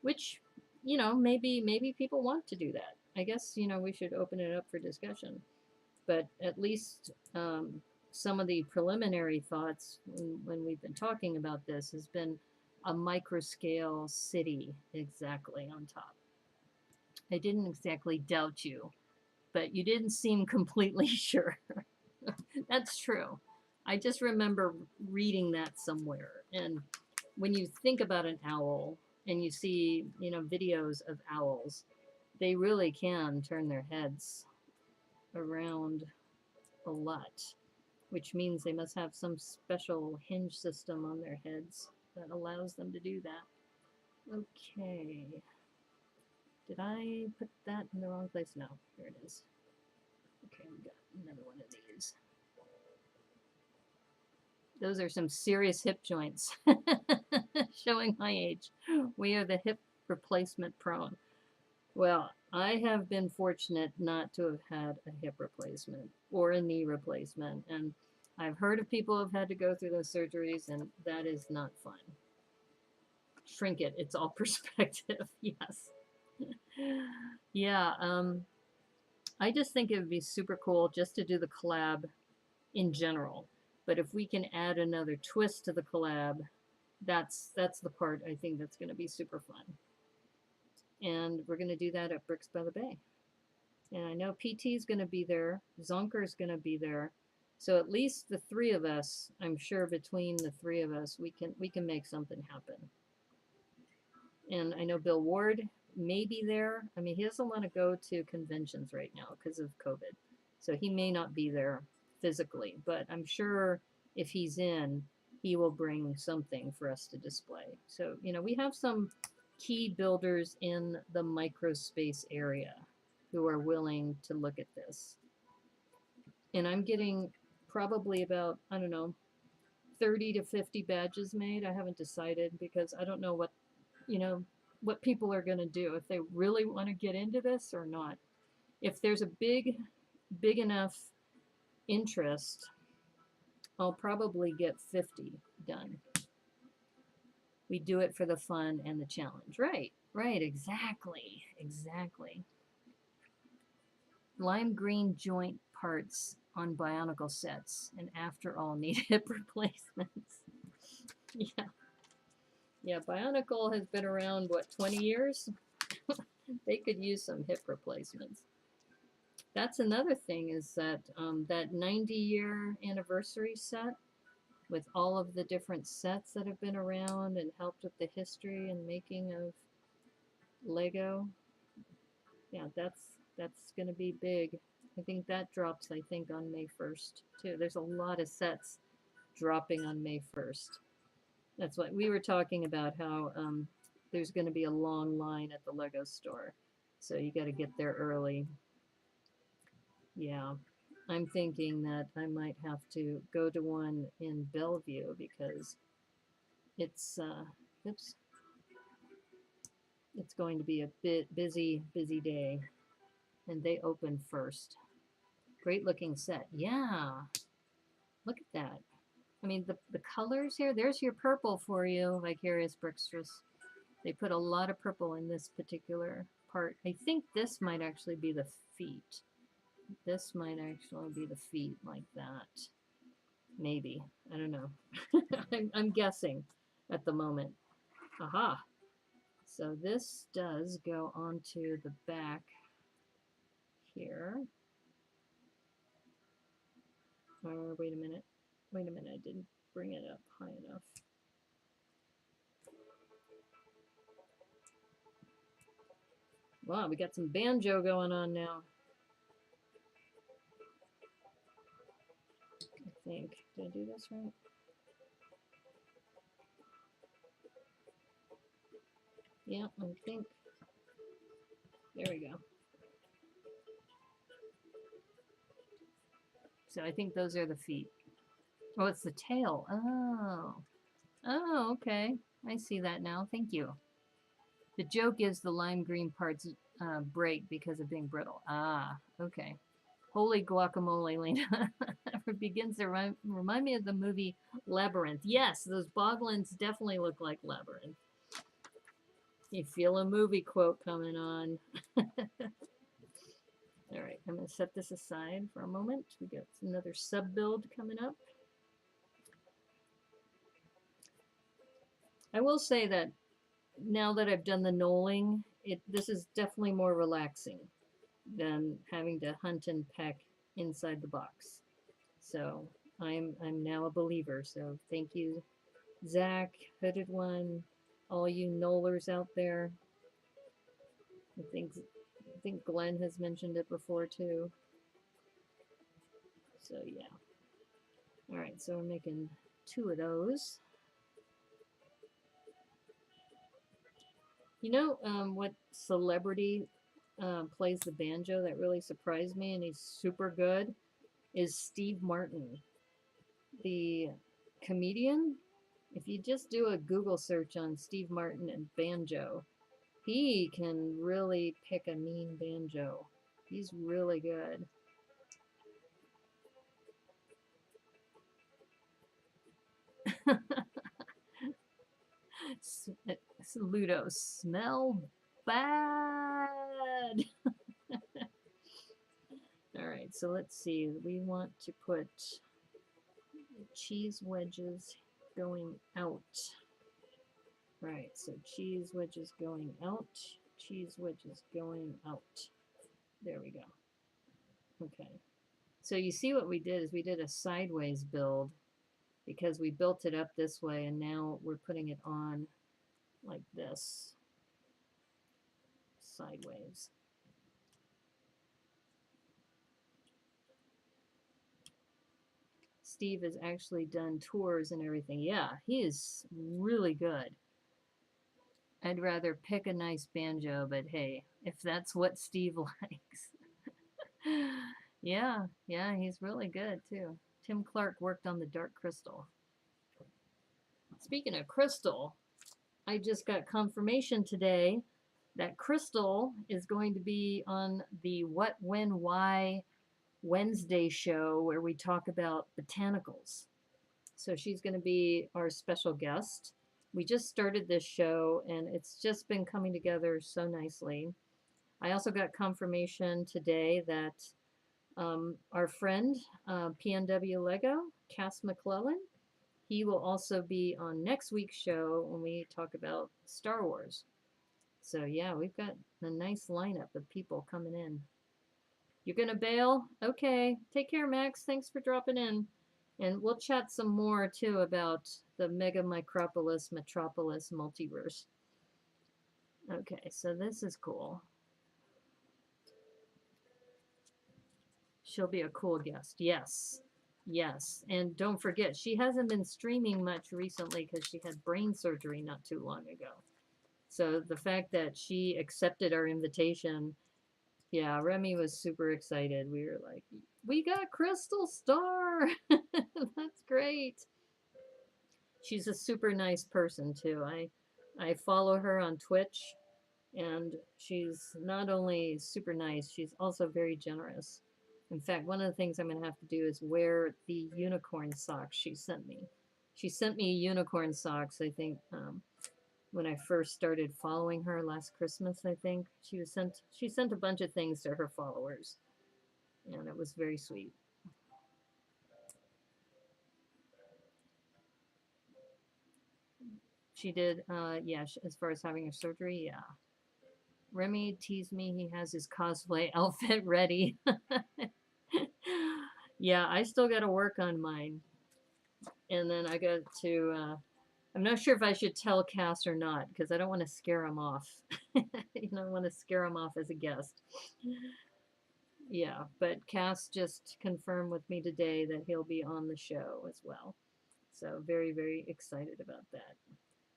Which, maybe people want to do that. I guess, we should open it up for discussion. But at least some of the preliminary thoughts when we've been talking about this has been a micro scale city exactly on top. I didn't exactly doubt you, but you didn't seem completely sure. That's true. I just remember reading that somewhere. And when you think about an owl and you see, videos of owls, they really can turn their heads around a lot, which means they must have some special hinge system on their heads that allows them to do that. Okay. Did I put that in the wrong place? No, there it is. Okay, we got another one of these. Those are some serious hip joints. Showing my age. We are the hip replacement prone. Well, I have been fortunate not to have had a hip replacement or a knee replacement. And I've heard of people who have had to go through those surgeries, and that is not fun. Shrink it. It's all perspective. Yes. Yeah. I just think it would be super cool just to do the collab in general. But if we can add another twist to the collab, that's the part I think that's going to be super fun. And we're going to do that at Bricks by the Bay. And I know PT is going to be there. Zonker is going to be there. So at least the three of us, I'm sure between the three of us, we can make something happen. And I know Bill Ward may be there. I mean, he doesn't want to go to conventions right now because of COVID. So he may not be there physically, but I'm sure if he's in, he will bring something for us to display. So, we have some key builders in the microspace area who are willing to look at this. And I'm getting probably about, I don't know, 30 to 50 badges made. I haven't decided because I don't know what people are going to do, if they really want to get into this or not. If there's a big enough interest, I'll probably get 50 done. We do it for the fun and the challenge. Right, exactly. Lime green joint parts on Bionicle sets, and after all need hip replacements. Yeah, Bionicle has been around, what, 20 years? They could use some hip replacements. That's another thing is that that 90-year anniversary set with all of the different sets that have been around and helped with the history and making of Lego. Yeah, that's going to be big. I think that drops, I think, on May 1st, too. There's a lot of sets dropping on May 1st. That's what we were talking about, how there's going to be a long line at the Lego store. So you got to get there early. Yeah. I'm thinking that I might have to go to one in Bellevue because it's, oops, it's going to be a bit busy day. And they open first. Great looking set. Yeah. Look at that. I mean, the colors here, there's your purple for you, Vicarious Brickstress. They put a lot of purple in this particular part. I think this might actually be the feet. This might actually be the feet like that. Maybe. I don't know. I'm guessing at the moment. Aha. So this does go onto the back here. Wait a minute. Wait a minute. I didn't bring it up high enough. Wow, we got some banjo going on now. I think. Did I do this right? Yeah, I think. There we go. So I think those are the feet. Oh, it's the tail. Oh. Oh, okay. I see that now. Thank you. The joke is the lime green parts break because of being brittle. Ah, okay. Holy guacamole, Lena. It begins to remind me of the movie Labyrinth. Yes, those boglins definitely look like Labyrinth. You feel a movie quote coming on. All right, I'm going to set this aside for a moment. We got another sub build coming up. I will say that now that I've done the knolling, this is definitely more relaxing than having to hunt and peck inside the box. So I'm now a believer. So thank you, Zach, Hooded One, all you knollers out there. I think Glenn has mentioned it before too. So yeah. All right, so we're making 2 of those. You know what celebrity plays the banjo that really surprised me, and he's super good, is Steve Martin, the comedian. If you just do a Google search on Steve Martin and banjo, he can really pick a mean banjo. He's really good. Ludo, smell bad. All right, so let's see. We want to put cheese wedges going out. Right, so cheese wedges going out. Cheese wedges going out. There we go. Okay. So you see what we did is we did a sideways build because we built it up this way and now we're putting it on like this, sideways. Steve has actually done tours and everything. Yeah, he is really good. I'd rather pick a nice banjo, but hey, if that's what Steve likes. Yeah, he's really good too. Tim Clark worked on the Dark Crystal. Speaking of crystal, I just got confirmation today that Crystal is going to be on the What, When, Why Wednesday show where we talk about botanicals. So she's going to be our special guest. We just started this show and it's just been coming together so nicely. I also got confirmation today that our friend PNW Lego, Cass McClellan, he will also be on next week's show when we talk about Star Wars. So yeah, we've got a nice lineup of people coming in. You're gonna bail? Okay. Take care, Max. Thanks for dropping in. And we'll chat some more too about the Mega Micropolis Metropolis multiverse. Okay, so this is cool. She'll be a cool guest. Yes. Yes. And don't forget, she hasn't been streaming much recently because she had brain surgery not too long ago. So the fact that she accepted our invitation, yeah, Remy was super excited. We were like, we got Crystal Star. That's great. She's a super nice person too. I follow her on Twitch, and she's not only super nice, she's also very generous. In fact, one of the things I'm going to have to do is wear the unicorn socks she sent me. She sent me unicorn socks, I think, when I first started following her last Christmas, I think. She sent a bunch of things to her followers, and it was very sweet. She did, yeah, as far as having her surgery, yeah. Remy teased me he has his cosplay outfit ready. Yeah, I still got to work on mine. And then I got to, I'm not sure if I should tell Cass or not because I don't want to scare him off. I want to scare him off as a guest. Yeah, but Cass just confirmed with me today that he'll be on the show as well. So very, very excited about that.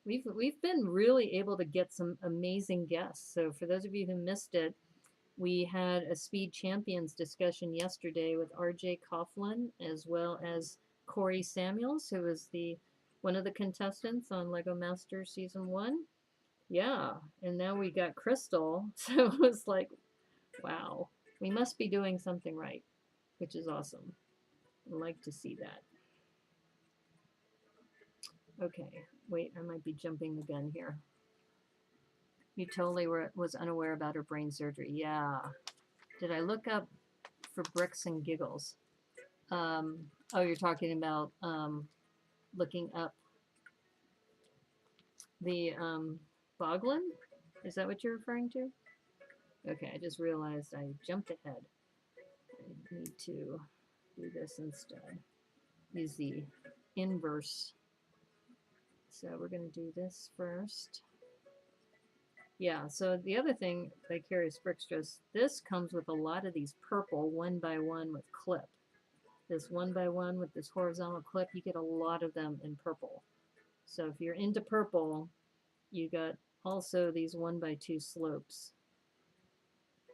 We've been really able to get some amazing guests. So for those of you who missed it, we had a Speed Champions discussion yesterday with RJ Coughlin as well as Corey Samuels, who was one of the contestants on Lego Masters Season 1. Yeah, and now we got Crystal. So it was like, wow, we must be doing something right, which is awesome. I'd like to see that. Okay, wait, I might be jumping the gun here. You totally was unaware about her brain surgery. Yeah. Did I look up for bricks and giggles? Oh, you're talking about looking up the Boglin? Is that what you're referring to? Okay, I just realized I jumped ahead. I need to do this instead. Use the inverse. So we're going to do this first. Yeah, so the other thing, Vicarious Brickstress, this comes with a lot of these purple 1x1 with clip. This 1x1 with this horizontal clip, you get a lot of them in purple. So if you're into purple, you got also these 1x2 slopes.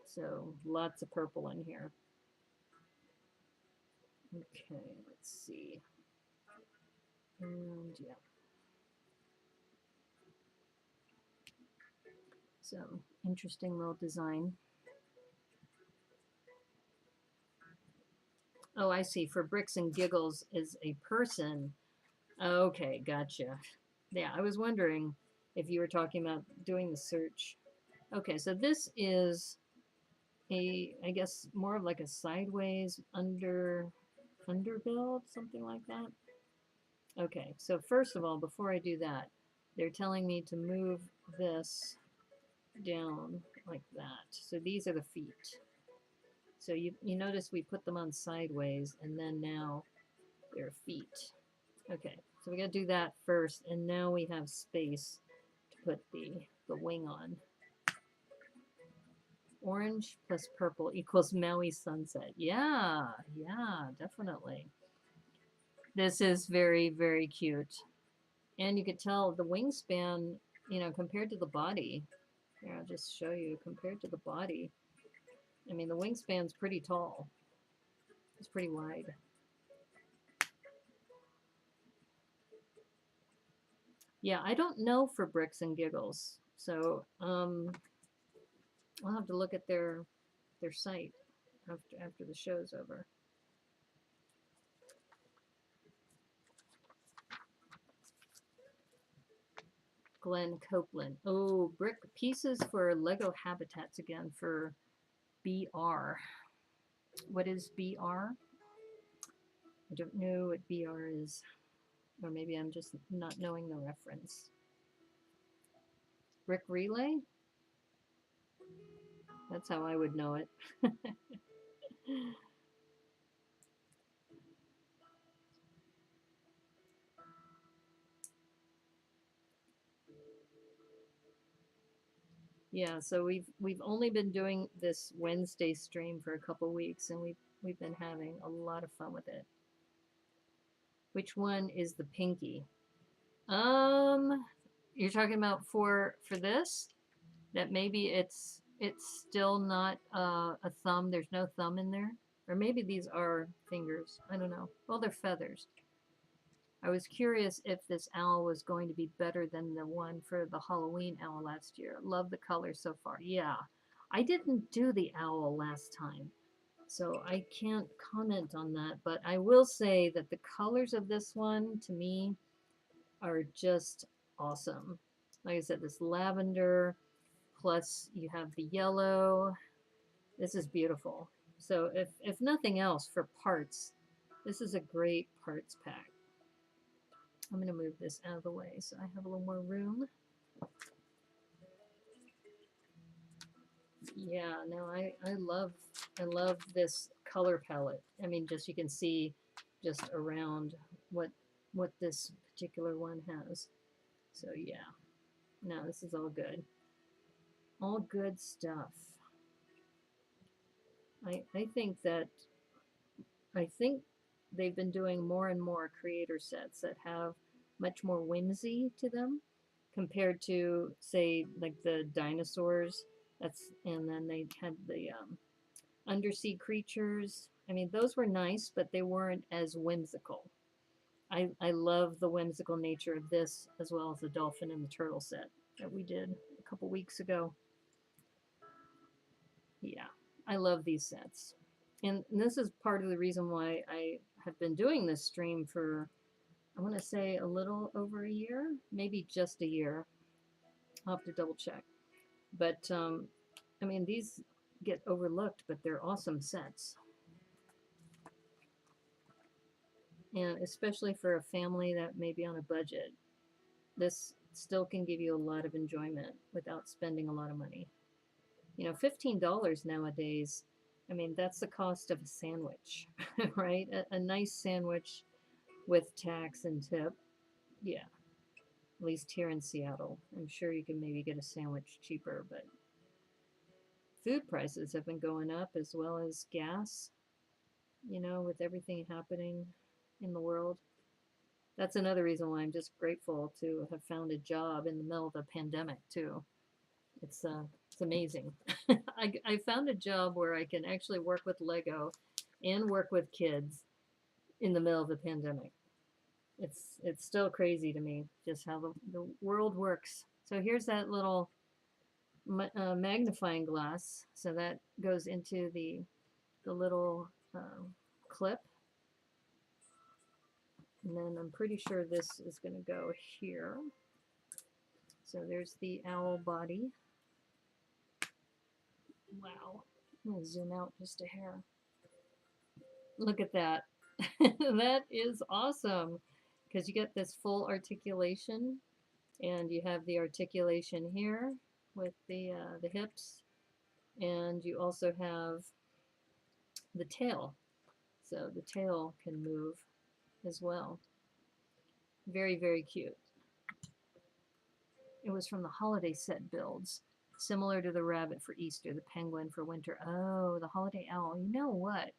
So lots of purple in here. Okay, let's see. And yeah. So interesting little design. Oh, I see. For Bricks and Giggles is a person. Okay, gotcha. Yeah, I was wondering if you were talking about doing the search. Okay, so this is I guess more of like a sideways underbuild, something like that. Okay, so first of all, before I do that, they're telling me to move this down like that. So these are the feet. So you notice we put them on sideways, and then now they're feet. Okay, so we got to do that first, and now we have space to put the wing on. Orange plus purple equals Maui sunset. Yeah, yeah, definitely. This is very, very cute. And you could tell the wingspan, compared to the body. Here, I'll just show you. Compared to the body, I mean, the wingspan's pretty tall. It's pretty wide. Yeah, I don't know for Bricks and Giggles. So, I'll have to look at their site after the show's over. Glenn Copeland. Oh, brick pieces for Lego Habitats again for BR. What is BR? I don't know what BR is. Or maybe I'm just not knowing the reference. Brick Relay? That's how I would know it. Yeah, so we've only been doing this Wednesday stream for a couple weeks, and we've been having a lot of fun with it. Which one is the pinky? Um, you're talking about for this? That maybe it's still not a thumb. There's no thumb in there, or maybe these are fingers. I don't know. Well, they're feathers. I was curious if this owl was going to be better than the one for the Halloween owl last year. Love the color so far. Yeah, I didn't do the owl last time, so I can't comment on that. But I will say that the colors of this one, to me, are just awesome. Like I said, this lavender, plus you have the yellow. This is beautiful. So if nothing else for parts, this is a great parts pack. I'm going to move this out of the way so I have a little more room. Yeah, no, I love this color palette. I mean, just you can see just around what this particular one has. So yeah, no, this is all good. All good stuff. I think that I think they've been doing more and more creator sets that have much more whimsy to them compared to, say, like the dinosaurs. And then they had the undersea creatures. I mean, those were nice, but they weren't as whimsical. I love the whimsical nature of this, as well as the dolphin and the turtle set that we did a couple weeks ago. Yeah, I love these sets. And this is part of the reason why I have been doing this stream for, I want to say, a little over a year, maybe just a year. I'll have to double check. But, I mean, these get overlooked, but they're awesome sets. And especially for a family that may be on a budget, this still can give you a lot of enjoyment without spending a lot of money. You know, $15 nowadays, I mean, that's the cost of a sandwich, right? A nice sandwich with tax and tip. Yeah, at least here in Seattle. I'm sure you can maybe get a sandwich cheaper, but food prices have been going up as well as gas, you know, with everything happening in the world. That's another reason why I'm just grateful to have found a job in the middle of a pandemic, too. It's amazing. I found a job where I can actually work with Lego and work with kids in the middle of the pandemic. It's still crazy to me just how the world works. So here's that little magnifying glass. So that goes into the little clip. And then I'm pretty sure this is going to go here. So there's the owl body. Wow. I'm going to zoom out just a hair. Look at that. That is awesome because you get this full articulation, and you have the articulation here with the hips, and you also have the tail. So the tail can move as well. Very, very cute. It was from the holiday set builds, similar to the rabbit for Easter, the penguin for winter. Oh, the holiday owl. You know what?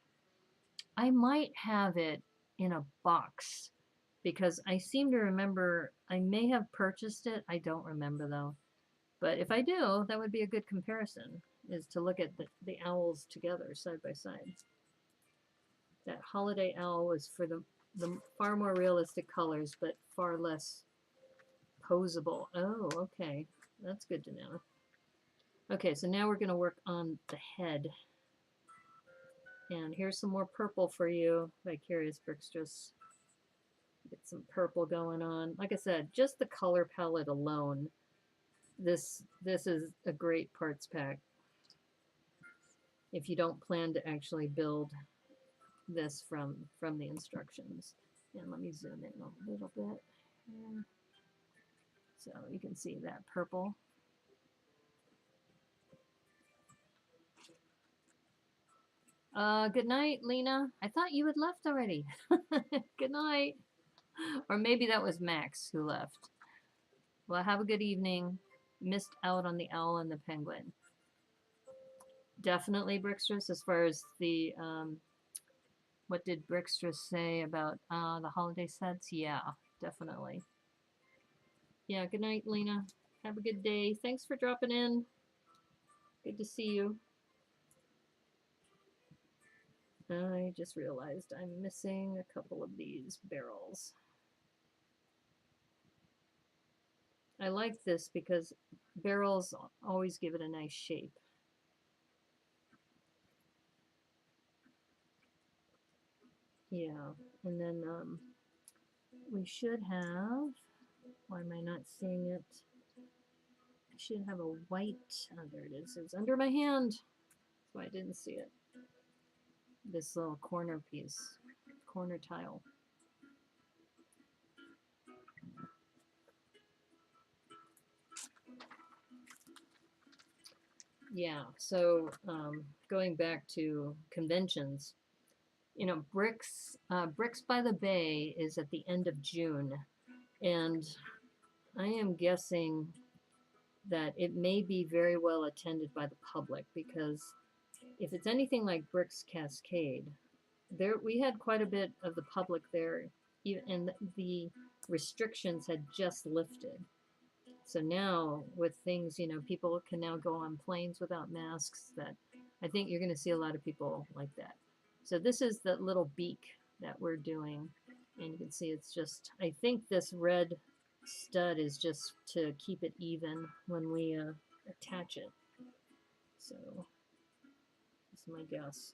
I might have it in a box because I seem to remember I may have purchased it. I don't remember though. But if I do, that would be a good comparison, is to look at the owls together side by side. That holiday owl was for the far more realistic colors, but far less posable. Oh, okay. That's good to know. Okay, so now we're going to work on the head. And here's some more purple for you, Vicarious Brickstress. Get some purple going on. Like I said, just the color palette alone, this is a great parts pack if you don't plan to actually build this from the instructions. And let me zoom in a little bit here. So you can see that purple. Good night, Lena. I thought you had left already. Good night. Or maybe that was Max who left. Well, have a good evening. Missed out on the owl and the penguin. Definitely Brickstress as far as the, what did Brickstress say about the holiday sets? Yeah, definitely. Yeah, good night, Lena. Have a good day. Thanks for dropping in. Good to see you. I just realized I'm missing a couple of these barrels. I like this because barrels always give it a nice shape. Yeah, and then we should have, why am I not seeing it? I should have a white, oh, there it is. It's under my hand. That's why I didn't see it. This little corner piece, corner tile. Yeah, so going back to conventions, you know, Bricks by the Bay is at the end of June, and I am guessing that it may be very well attended by the public because if it's anything like Bricks Cascade, there we had quite a bit of the public there, and the restrictions had just lifted. So now with things, you know, people can now go on planes without masks. That I think you're going to see a lot of people like that. So this is the little beak that we're doing, and you can see it's just. I think this red stud is just to keep it even when we attach it. So that's my guess.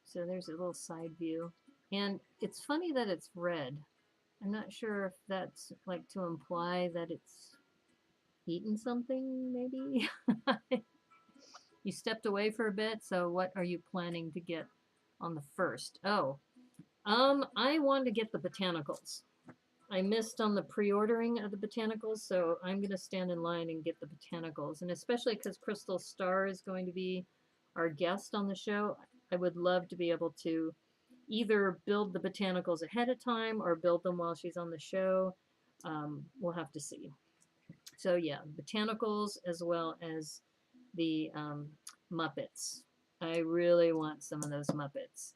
So there's a little side view. And it's funny that it's red. I'm not sure if that's like to imply that it's eaten something, maybe? You stepped away for a bit, so what are you planning to get on the first? Oh, I wanted to get the botanicals. I missed on the pre-ordering of the botanicals, so I'm going to stand in line and get the botanicals. And especially because Crystal Starr is going to be our guest on the show, I would love to be able to either build the botanicals ahead of time or build them while she's on the show. We'll have to see. So yeah, botanicals as well as the Muppets. I really want some of those Muppets.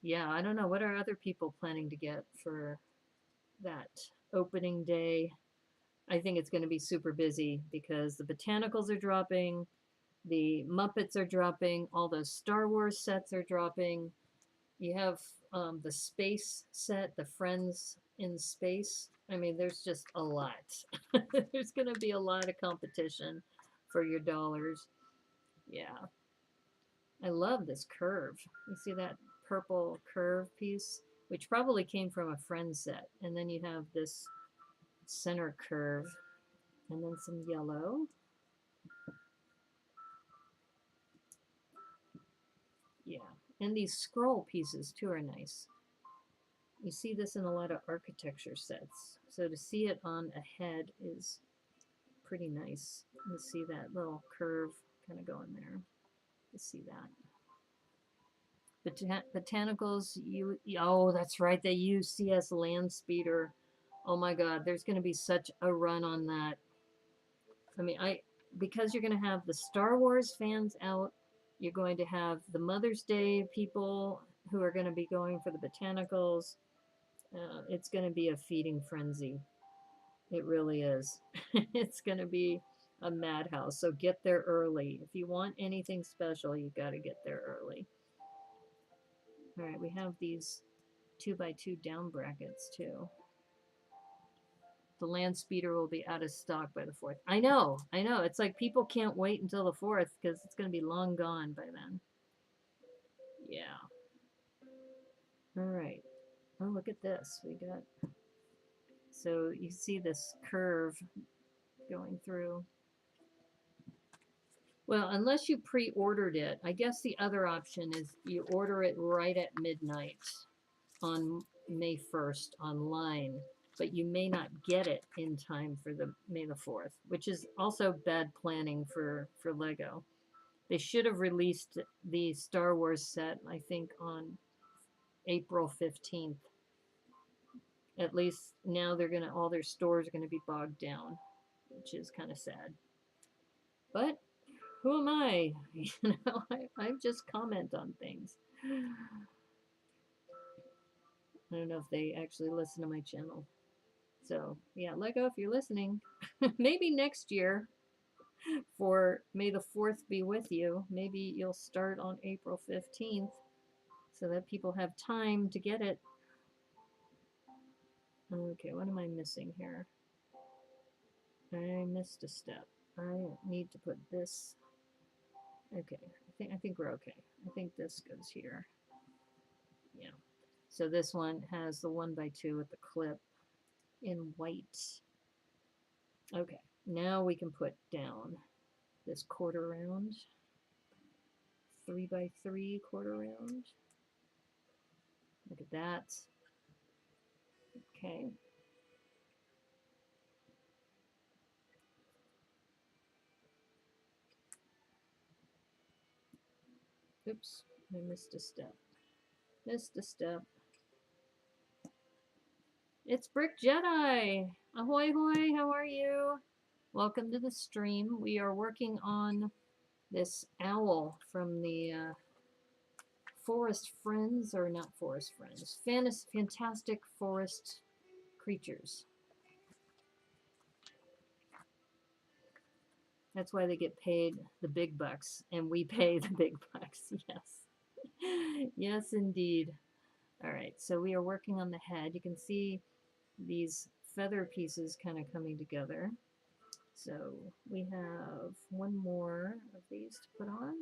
Yeah, I don't know. What are other people planning to get for that opening day? I think it's going to be super busy because the botanicals are dropping, the Muppets are dropping, all those Star Wars sets are dropping. You have the space set, the Friends in Space. I mean, there's just a lot. There's going to be a lot of competition for your dollars. Yeah. I love this curve. You see that purple curve piece, which probably came from a Friends set. And then you have this center curve and then some yellow. Yeah. And these scroll pieces too are nice. You see this in a lot of architecture sets. So to see it on a head is pretty nice. You see that little curve kind of going there. You see that. Botanicals, oh, that's right. They use CS Land Speeder. Oh my God, there's going to be such a run on that. I mean, because you're going to have the Star Wars fans out, you're going to have the Mother's Day people who are going to be going for the botanicals. It's going to be a feeding frenzy. It really is. It's going to be a madhouse. So get there early. If you want anything special, you got to get there early. All right, we have these 2x2 down brackets too. The land speeder will be out of stock by the 4th. I know. It's like people can't wait until the 4th because it's going to be long gone by then. Yeah. All right. Oh, look at this. We got, so you see this curve going through. Well, unless you pre-ordered it, I guess the other option is you order it right at midnight on May 1st online. but you may not get it in time for the May the 4th, which is also bad planning for Lego. They should have released the Star Wars set, I think, on April 15th. At least now they're gonna, all their stores are gonna be bogged down, which is kind of sad. But who am I? You know, I just comment on things. I don't know if they actually listen to my channel. So yeah, Lego, if you're listening, maybe next year for May the 4th be with you, maybe you'll start on April 15th so that people have time to get it. Okay, what am I missing here? I missed a step. I need to put this. Okay, I think we're okay. I think this goes here. Yeah. So this one has the 1x2 with the clip in white. Okay, now we can put down this quarter round, 3x3 quarter round. Look at that. Okay. Oops, I missed a step. Missed a step. It's Brick Jedi. Ahoy hoy, how are you? Welcome to the stream. We are working on this owl from the Forest Friends, or not Forest Friends, Fantastic Forest Creatures. That's why they get paid the big bucks, and we pay the big bucks. Yes. Yes, indeed. All right, so we are working on the head. You can see these feather pieces kind of coming together. So we have one more of these to put on.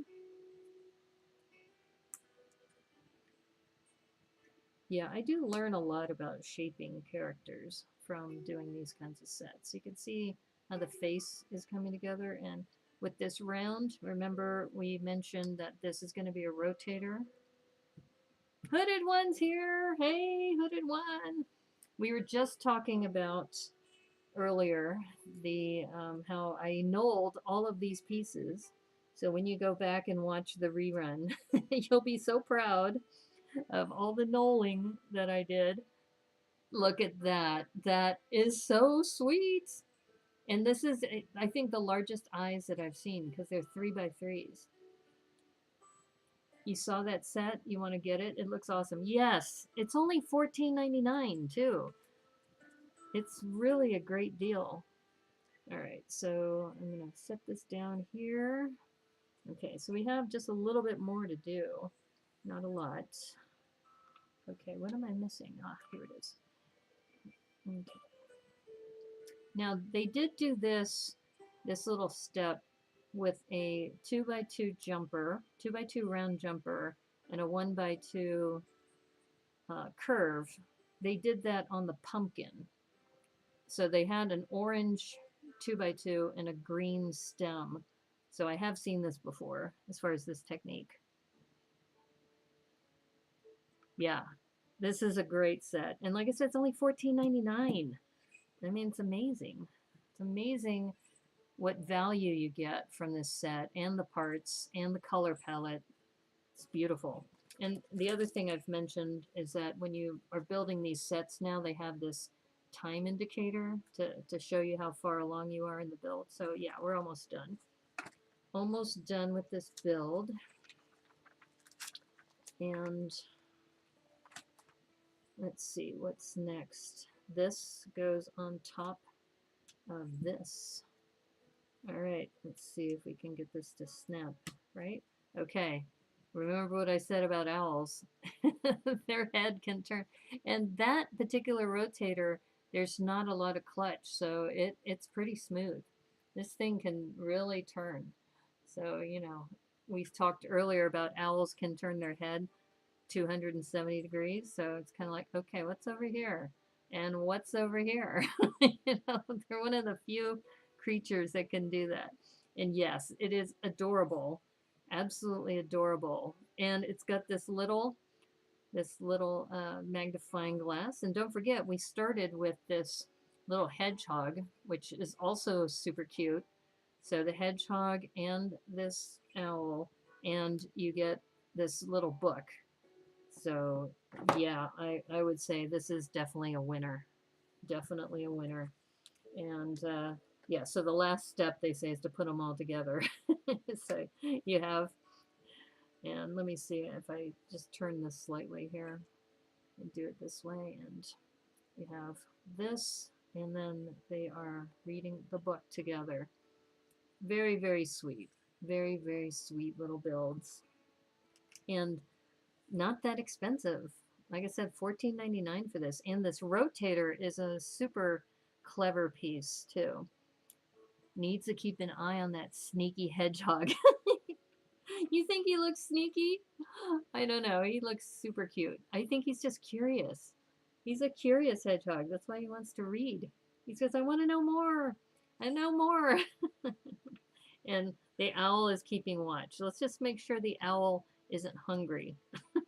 Yeah, I do learn a lot about shaping characters from doing these kinds of sets. You can see how the face is coming together, and with this round, remember we mentioned that this is going to be a rotator. Hooded One's here. Hey, Hooded One. We were just talking about earlier the how I knolled all of these pieces. So when you go back and watch the rerun, you'll be so proud of all the knolling that I did. Look at that. That is so sweet. And this is, I think, the largest eyes that I've seen because they're 3x3s. You saw that set? You want to get it? It looks awesome. Yes, it's only $14.99 too. It's really a great deal. All right, so I'm going to set this down here. Okay, so we have just a little bit more to do. Not a lot. Okay, what am I missing? Ah, here it is. Okay. Now, they did do this little step with a 2x2 jumper, 2x2 round jumper, and a 1x2 curve. They did that on the pumpkin. So they had an orange 2x2 and a green stem. So I have seen this before as far as this technique. Yeah, this is a great set. And like I said, it's only $14.99. I mean, it's amazing. It's amazing what value you get from this set and the parts and the color palette. It's beautiful. And the other thing I've mentioned is that when you are building these sets now, they have this time indicator to show you how far along you are in the build. So yeah, we're almost done. Almost done with this build. And let's see what's next. This goes on top of this. All right, let's see if we can get this to snap, right? Okay, remember what I said about owls. Their head can turn. And that particular rotator, there's not a lot of clutch, so it's pretty smooth. This thing can really turn. So, you know, we talked earlier about owls can turn their head 270 degrees, so it's kind of like, okay, what's over here? And what's over here? You know, they're one of the few creatures that can do that. And yes, it is adorable, absolutely adorable. And it's got this little this little magnifying glass. And don't forget, we started with this little hedgehog, which is also super cute. So the hedgehog and this owl, and you get this little book. So yeah, I would say this is definitely a winner. Definitely a winner. And yeah, so the last step they say is to put them all together. So you have, and let me see if I just turn this slightly here and do it this way. And we have this, and then they are reading the book together. Very, very sweet. Very, very sweet little builds. And not that expensive. Like I said, $14.99 for this. And this rotator is a super clever piece, too. Needs to keep an eye on that sneaky hedgehog. You think he looks sneaky? I don't know. He looks super cute. I think he's just curious. He's a curious hedgehog. That's why he wants to read. He says, I want to know more. I know more. And the owl is keeping watch. Let's just make sure the owl isn't hungry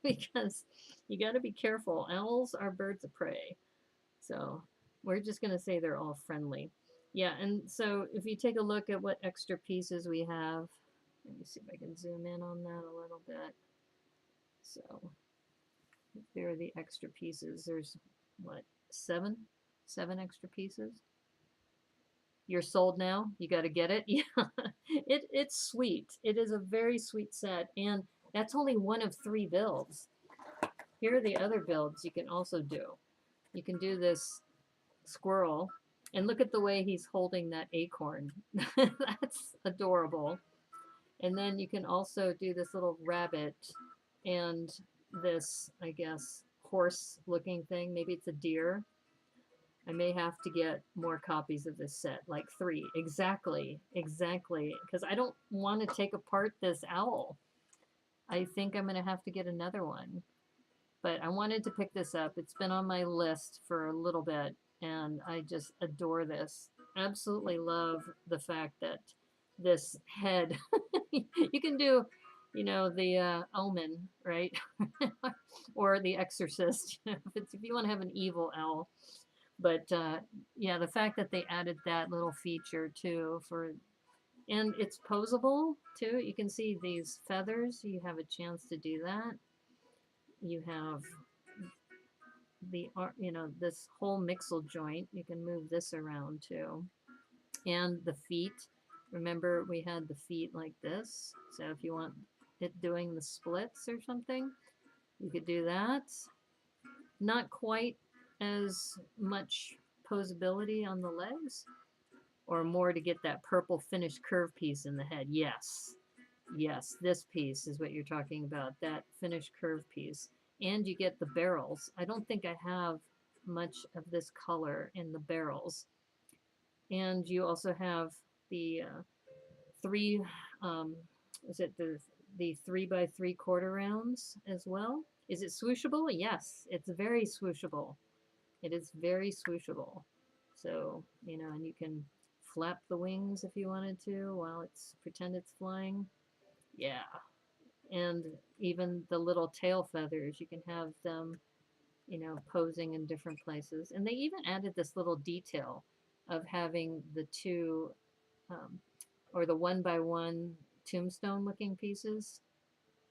because you got to be careful. Owls are birds of prey. So we're just going to say they're all friendly. Yeah, and so if you take a look at what extra pieces we have, let me see if I can zoom in on that a little bit. So there are the extra pieces. There's what, seven extra pieces. You're sold now. You got to get it. Yeah, it's sweet. It is a very sweet set, and that's only one of 3 builds. Here are the other builds you can also do. You can do this squirrel, and look at the way he's holding that acorn. That's adorable. And then you can also do this little rabbit and this, I guess, horse looking thing. Maybe it's a deer. I may have to get more copies of this set, like 3. Exactly, because I don't want to take apart this owl. I think I'm going to have to get another one. But I wanted to pick this up. It's been on my list for a little bit, and I just adore this. Absolutely love the fact that this head, you can do, you know, the Omen, right? Or the Exorcist, if you want to have an evil owl. But yeah, the fact that they added that little feature too and it's posable too. You can see these feathers. You have a chance to do that. You have the, you know, this whole mixel joint. You can move this around too. And the feet. Remember, we had the feet like this. So if you want it doing the splits or something, you could do that. Not quite as much posability on the legs, or more to get that purple finished curve piece in the head. Yes, yes, this piece is what you're talking about, that finished curve piece. And you get the barrels. I don't think I have much of this color in the barrels. And you also have the 3, is it the 3x3 quarter rounds as well? Is it swooshable? Yes, it's very swooshable. It is very swooshable. So, you know, and you can flap the wings if you wanted to while it's pretend it's flying. Yeah. And even the little tail feathers, you can have them, you know, posing in different places. And they even added this little detail of having the 2 or the 1x1 tombstone looking pieces.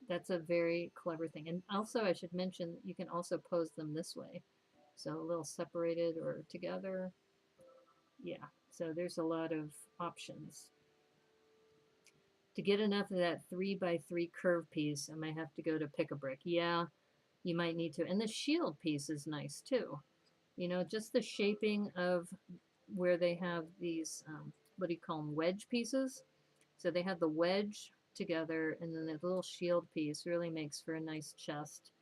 That's a very clever thing. And also I should mention, you can also pose them this way. So a little separated or together. Yeah, so there's a lot of options. To get enough of that 3x3 curve piece, I might have to go to Pick-a-Brick. Yeah, you might need to. And the shield piece is nice too. You know, just the shaping of where they have these, what do you call them, wedge pieces? So they have the wedge together, and then the little shield piece really makes for a nice chest.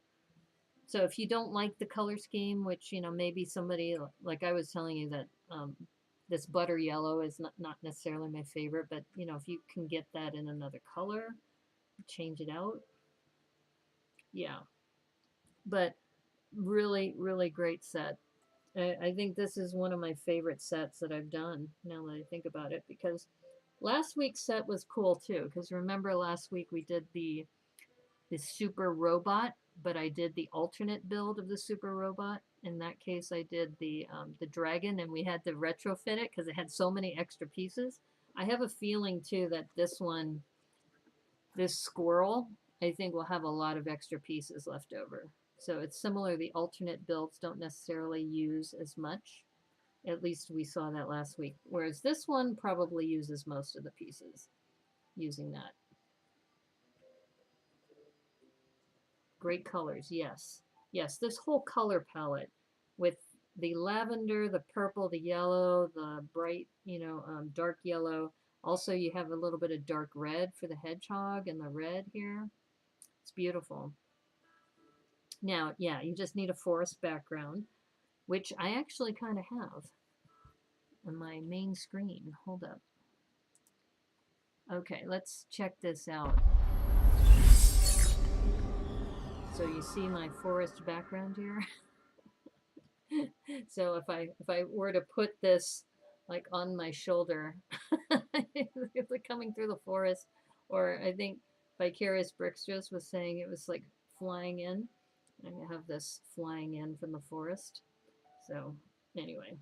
So if you don't like the color scheme, which, you know, maybe somebody, like I was telling you that this butter yellow is not necessarily my favorite, but, you know, if you can get that in another color, change it out. Yeah. But really, really great set. I think this is one of my favorite sets that I've done, now that I think about it, because last week's set was cool too, because remember last week we did the super robot, but I did the alternate build of the Super Robot. In that case, I did the dragon, and we had to retrofit it because it had so many extra pieces. I have a feeling too that this one, this squirrel, I think will have a lot of extra pieces left over. So it's similar. The alternate builds don't necessarily use as much. At least we saw that last week. Whereas this one probably uses most of the pieces using that. Great colors, yes. Yes, this whole color palette with the lavender, the purple, the yellow, the bright, dark yellow. Also, you have a little bit of dark red for the hedgehog and the red here. It's beautiful. Now, yeah, you just need a forest background, which I actually kind of have on my main screen. Hold up. Okay, let's check this out. So you see my forest background here. So if I were to put this like on my shoulder, it's like coming through the forest, or I think Vicarious Brickstress was saying it was like flying in. I have this flying in from the forest. So anyway,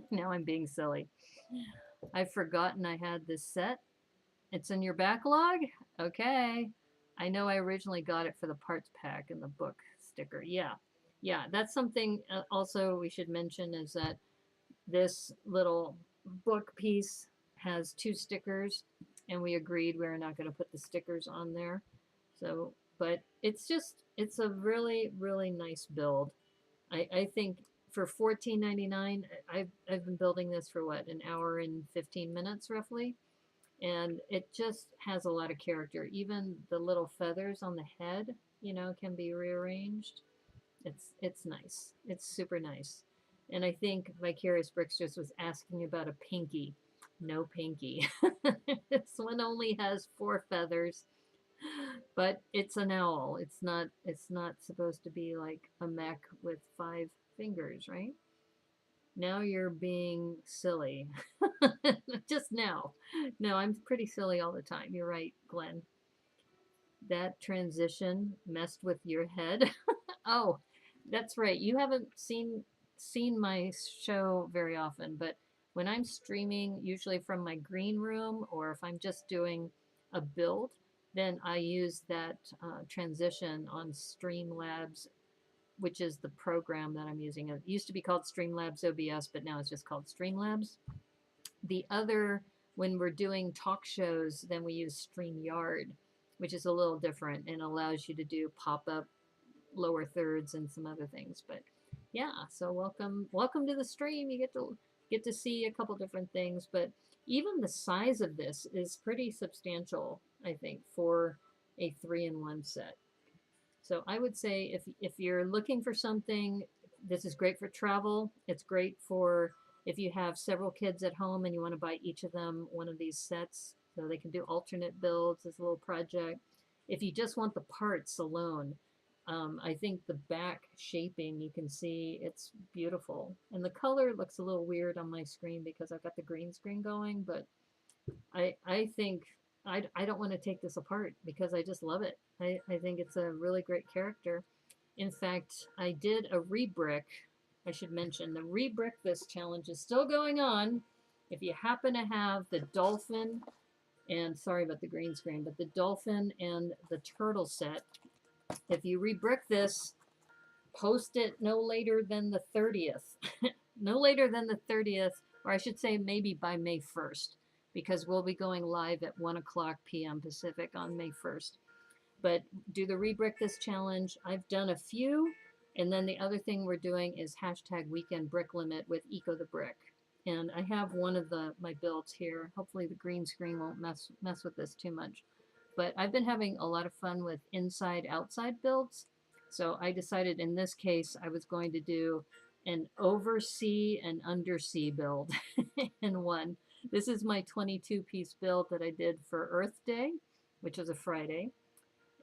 now I'm being silly. I've forgotten I had this set. It's in your backlog? Okay. I know I originally got it for the parts pack and the book sticker. Yeah. Yeah, that's something also we should mention is that this little book piece has 2 stickers, and we agreed we were not going to put the stickers on there. So, but it's a really, really nice build. I think for $14.99, I've been building this for what, an hour and 15 minutes roughly, and it just has a lot of character. Even the little feathers on the head, can be rearranged. It's nice. It's super nice. And I think Vicarious Bricksters was asking about a pinky. No pinky. This one only has 4 feathers, but it's an owl. It's not supposed to be like a mech with 5 fingers, right? Now you're being silly. Just now. No, I'm pretty silly all the time. You're right, Glenn. That transition messed with your head. Oh, that's right. You haven't seen my show very often, but when I'm streaming, usually from my green room, or if I'm just doing a build, then I use that transition on Streamlabs, which is the program that I'm using. It used to be called Streamlabs OBS, but now it's just called Streamlabs. The other, when we're doing talk shows, then we use StreamYard, which is a little different and allows you to do pop-up lower thirds and some other things. But yeah, so welcome to the stream. You get to see a couple different things, but even the size of this is pretty substantial, I think, for a 3-in-1 set. So I would say if you're looking for something, this is great for travel. It's great for if you have several kids at home and you want to buy each of them one of these sets, so they can do alternate builds as a little project. If you just want the parts alone, I think the back shaping, you can see it's beautiful. And the color looks a little weird on my screen because I've got the green screen going, but I think I don't want to take this apart because I just love it. I think it's a really great character. In fact, I did a rebrick. I should mention the rebrick this challenge is still going on. If you happen to have the dolphin, and sorry about the green screen, but the dolphin and the turtle set, if you rebrick this, post it no later than the 30th. No later than the 30th, or I should say maybe by May 1st, because we'll be going live at 1:00 p.m. Pacific on May 1st. But do the rebrick this challenge. I've done a few, and then the other thing we're doing is #weekend brick limit with Eco the Brick. And I have one of my builds here. Hopefully the green screen won't mess with this too much. But I've been having a lot of fun with inside-outside builds. So I decided in this case I was going to do an oversea and undersea build in one. This is my 22-piece build that I did for Earth Day, which was a Friday.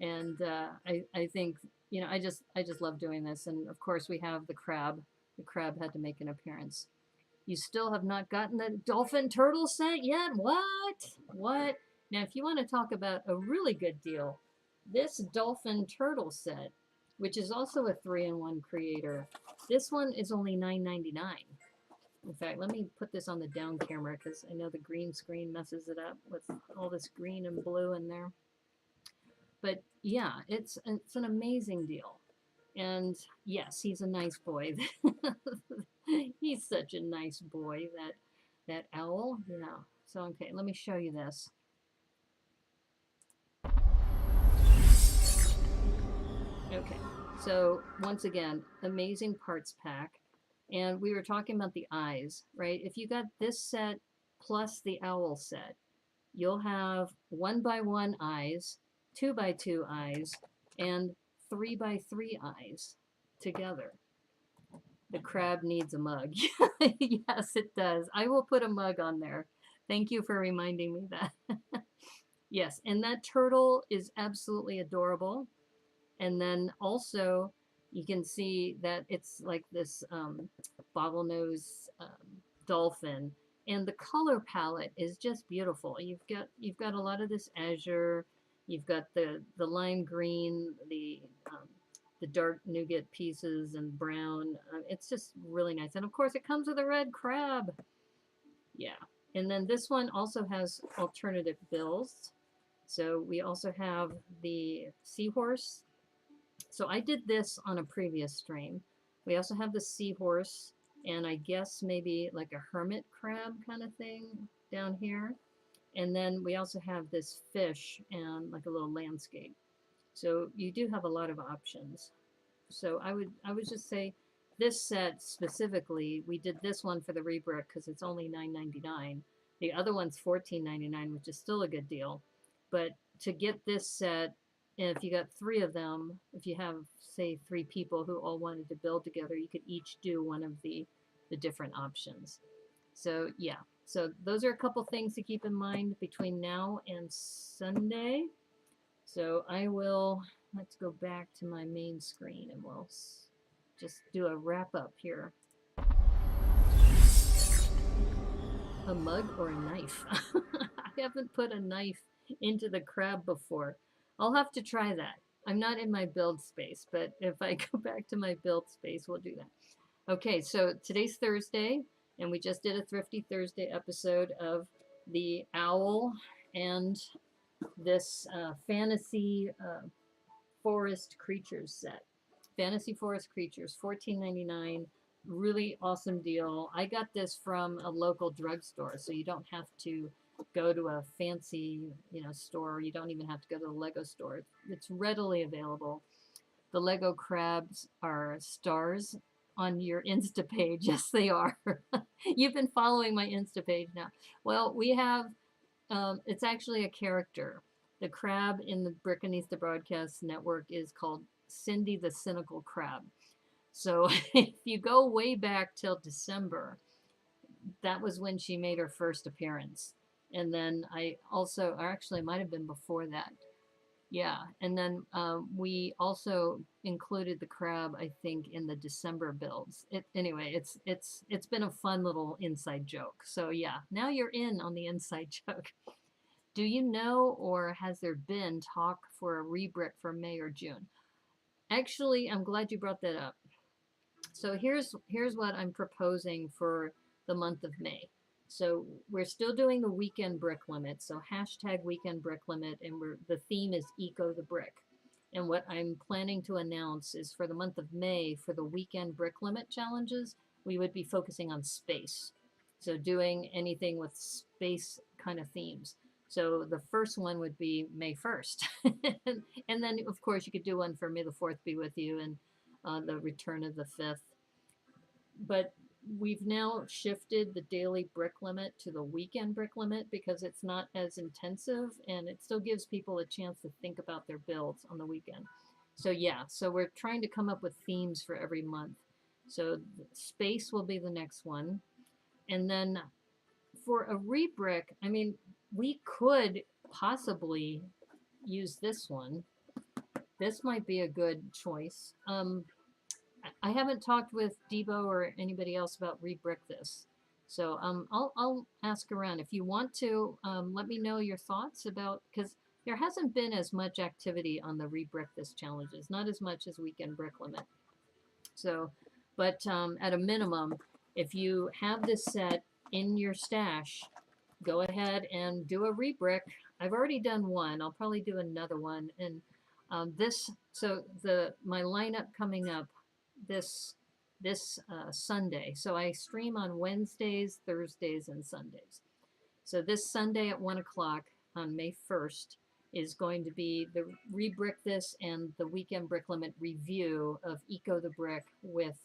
And I think, I just love doing this. And of course we have the crab. The crab had to make an appearance. You still have not gotten the dolphin turtle set yet? What? Now, if you want to talk about a really good deal, this dolphin turtle set which is also a 3-in-1 creator. This one is only $9.99. In fact, let me put this on the down camera because I know the green screen messes it up with all this green and blue in there. But yeah, it's an amazing deal. And yes, he's a nice boy. He's such a nice boy, that owl. Yeah. So okay, let me show you this. Okay. So once again, amazing parts pack. And we were talking about the eyes, right? If you got this set plus the owl set, you'll have 1x1 eyes, 2x2 eyes, and 3x3 eyes together. The crab needs a mug. Yes, it does. I will put a mug on there. Thank you for reminding me that. Yes, and that turtle is absolutely adorable. And then also you can see that it's like this bottlenose dolphin, and the color palette is just beautiful. You've got a lot of this azure, you've got the lime green, the dark nougat pieces and brown. It's just really nice, and of course it comes with a red crab. Yeah, and then this one also has alternative bills. So we also have the seahorse. So I did this on a previous stream. We also have the seahorse, and I guess maybe like a hermit crab kind of thing down here. And then we also have this fish and like a little landscape. So you do have a lot of options. So I would just say this set specifically, we did this one for the rebrick because it's only $9.99. The other one's $14.99, which is still a good deal. But to get this set, if you got 3 of them, if you have, say, 3 people who all wanted to build together, you could each do one of the different options. So yeah, so those are a couple things to keep in mind between now and Sunday. So I will, let's go back to my main screen and we'll just do a wrap up here. A mug or a knife? I haven't put a knife into the crab before. I'll have to try that. I'm not in my build space, but if I go back to my build space, we'll do that. Okay, so today's Thursday, and we just did a Thrifty Thursday episode of the owl and this fantasy forest creatures set. Fantasy forest creatures, $14.99. Really awesome deal. I got this from a local drugstore, so you don't have to go to a fancy, store. You don't even have to go to the Lego store. It's readily available. The Lego crabs are stars on your Insta page. Yes, they are. You've been following my Insta page now. Well, we have, it's actually a character. The crab in the Brickanista Broadcast Network is called Cindy the Cynical Crab. So if you go way back till December, that was when she made her first appearance. And then I also, or actually it might have been before that. Yeah, and then we also included the crab, I think, in the December builds. Anyway, it's been a fun little inside joke. So yeah, now you're in on the inside joke. Do you know, or has there been talk for a rebrick for May or June? Actually, I'm glad you brought that up. So here's what I'm proposing for the month of May. So we're still doing the weekend brick limit. So hashtag weekend brick limit, and the theme is Eco the Brick. And what I'm planning to announce is for the month of May, for the weekend brick limit challenges, we would be focusing on space. So doing anything with space kind of themes. So the first one would be May 1st. And then, of course, you could do one for May the 4th be with you, and the return of the 5th. But we've now shifted the daily brick limit to the weekend brick limit because it's not as intensive and it still gives people a chance to think about their builds on the weekend. So yeah, so we're trying to come up with themes for every month. So space will be the next one. And then for a rebrick, I mean, we could possibly use this one. This might be a good choice. I haven't talked with Debo or anybody else about rebrick this. So I'll ask around. If you want to, let me know your thoughts about, because there hasn't been as much activity on the Rebrick This challenges, not as much as Weekend Brick Limit. So, but at a minimum, if you have this set in your stash, go ahead and do a rebrick. I've already done one. I'll probably do another one. And so my lineup coming up this Sunday. So I stream on Wednesdays, Thursdays, and Sundays. So this Sunday at 1 o'clock on May 1st is going to be the Rebrick This and the Weekend Brick Limit review of Eco the Brick with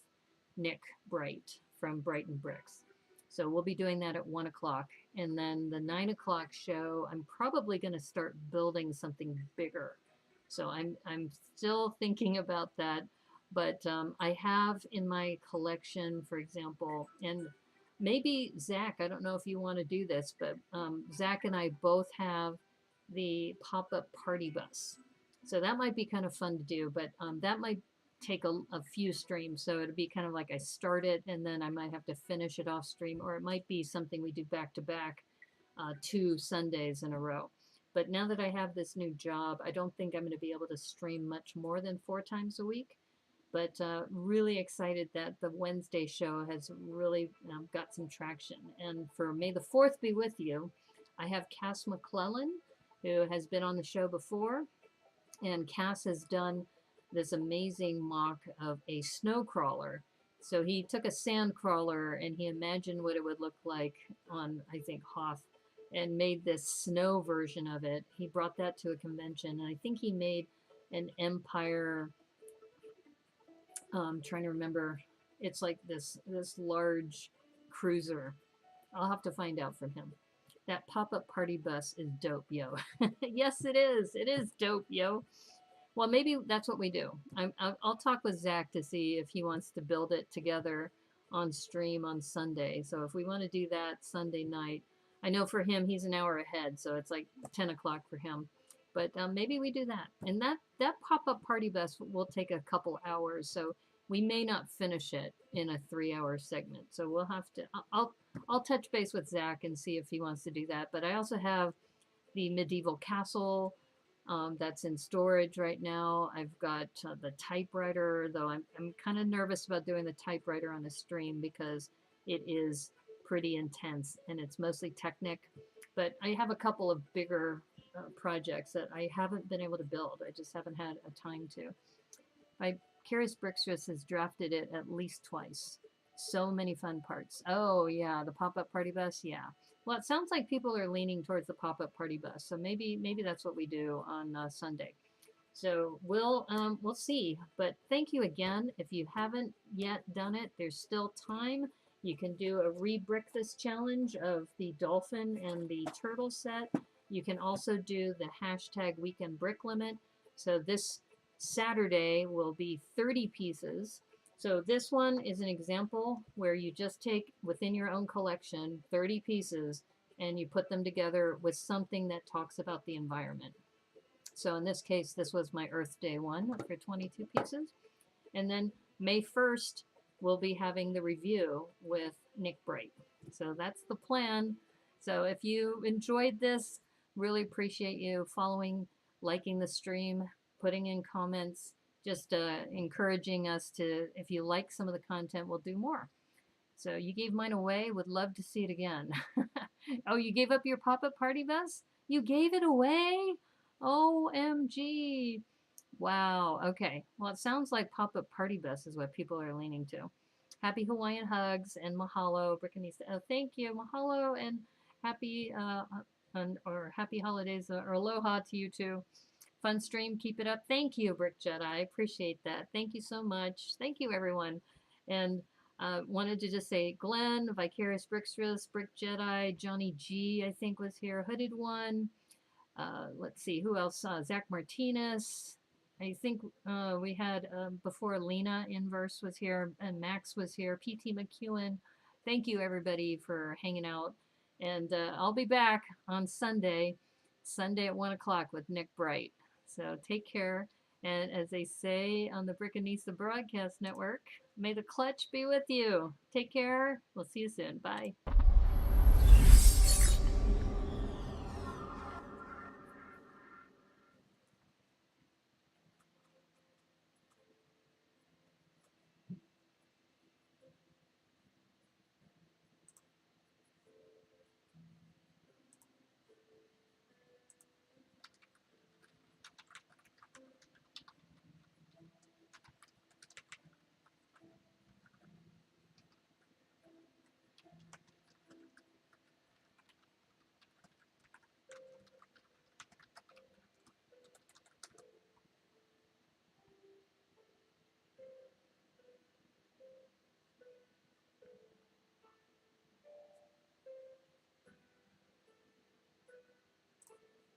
Nick Bright from Brighton Bricks. So we'll be doing that at 1 o'clock. And then the 9 o'clock show, I'm probably going to start building something bigger. So I'm still thinking about that. But I have in my collection, for example, and maybe Zach, I don't know if you want to do this, but Zach and I both have the pop-up party bus. So that might be kind of fun to do, but that might take a few streams. So it'd be kind of like I start it and then I might have to finish it off stream, or it might be something we do back to back 2 Sundays in a row. But now that I have this new job, I don't think I'm going to be able to stream much more than 4 times a week. But really excited that the Wednesday show has really got some traction. And for May the 4th be with you, I have Cass McClellan, who has been on the show before. And Cass has done this amazing mock of a snow crawler. So he took a sand crawler and he imagined what it would look like on, I think, Hoth, and made this snow version of it. He brought that to a convention, and I think he made an Empire. Trying to remember, it's like this large cruiser. I'll have to find out from him. That pop-up party bus is dope, yo. Yes, it is. It is dope, yo. Well, maybe that's what we do. I'll talk with Zach to see if he wants to build it together on stream on Sunday. So if we want to do that Sunday night, I know for him, he's an hour ahead, so it's like 10 o'clock for him. But maybe we do that. And that pop-up party bus will take a couple hours, so we may not finish it in a 3-hour segment. So we'll have to, I'll touch base with Zach and see if he wants to do that. But I also have the medieval castle that's in storage right now. I've got the typewriter, though I'm kind of nervous about doing the typewriter on the stream because it is pretty intense and it's mostly Technic. But I have a couple of bigger projects that I haven't been able to build. I just haven't had a time to. Curious Brickstress has drafted it at least twice. So many fun parts. Oh yeah, the pop-up party bus, yeah. Well, it sounds like people are leaning towards the pop-up party bus, so maybe that's what we do on Sunday. So we'll see. But thank you again. If you haven't yet done it, there's still time. You can do a Rebrick This challenge of the dolphin and the turtle set. You can also do the hashtag Weekend Brick Limit. So this Saturday will be 30 pieces. So this one is an example where you just take within your own collection 30 pieces and you put them together with something that talks about the environment. So in this case, this was my Earth Day one for 22 pieces. And then May 1st, we'll be having the review with Nick Bright. So that's the plan. So if you enjoyed this, really appreciate you following, liking the stream, putting in comments, just encouraging us to, if you like some of the content, we'll do more. So you gave mine away. Would love to see it again. Oh, you gave up your pop-up party bus? You gave it away? OMG. Wow. Okay. Well, it sounds like pop-up party bus is what people are leaning to. Happy Hawaiian hugs and mahalo, Brickanista. Oh, thank you. Mahalo and happy happy holidays or aloha to you too. Fun stream. Keep it up. Thank you, Brick Jedi. I appreciate that. Thank you so much. Thank you, everyone. And wanted to just say Glenn, Vicarious Brickstress, Brick Jedi, Johnny G, I think was here, Hooded One. Let's see, who else? Zach Martinez. I think we had before Lena Inverse was here and Max was here, PT McEwen. Thank you, everybody, for hanging out. And I'll be back on Sunday at 1 o'clock with Nick Bright. So take care. And as they say on the Brickanista Broadcast Network, may the clutch be with you. Take care. We'll see you soon. Bye.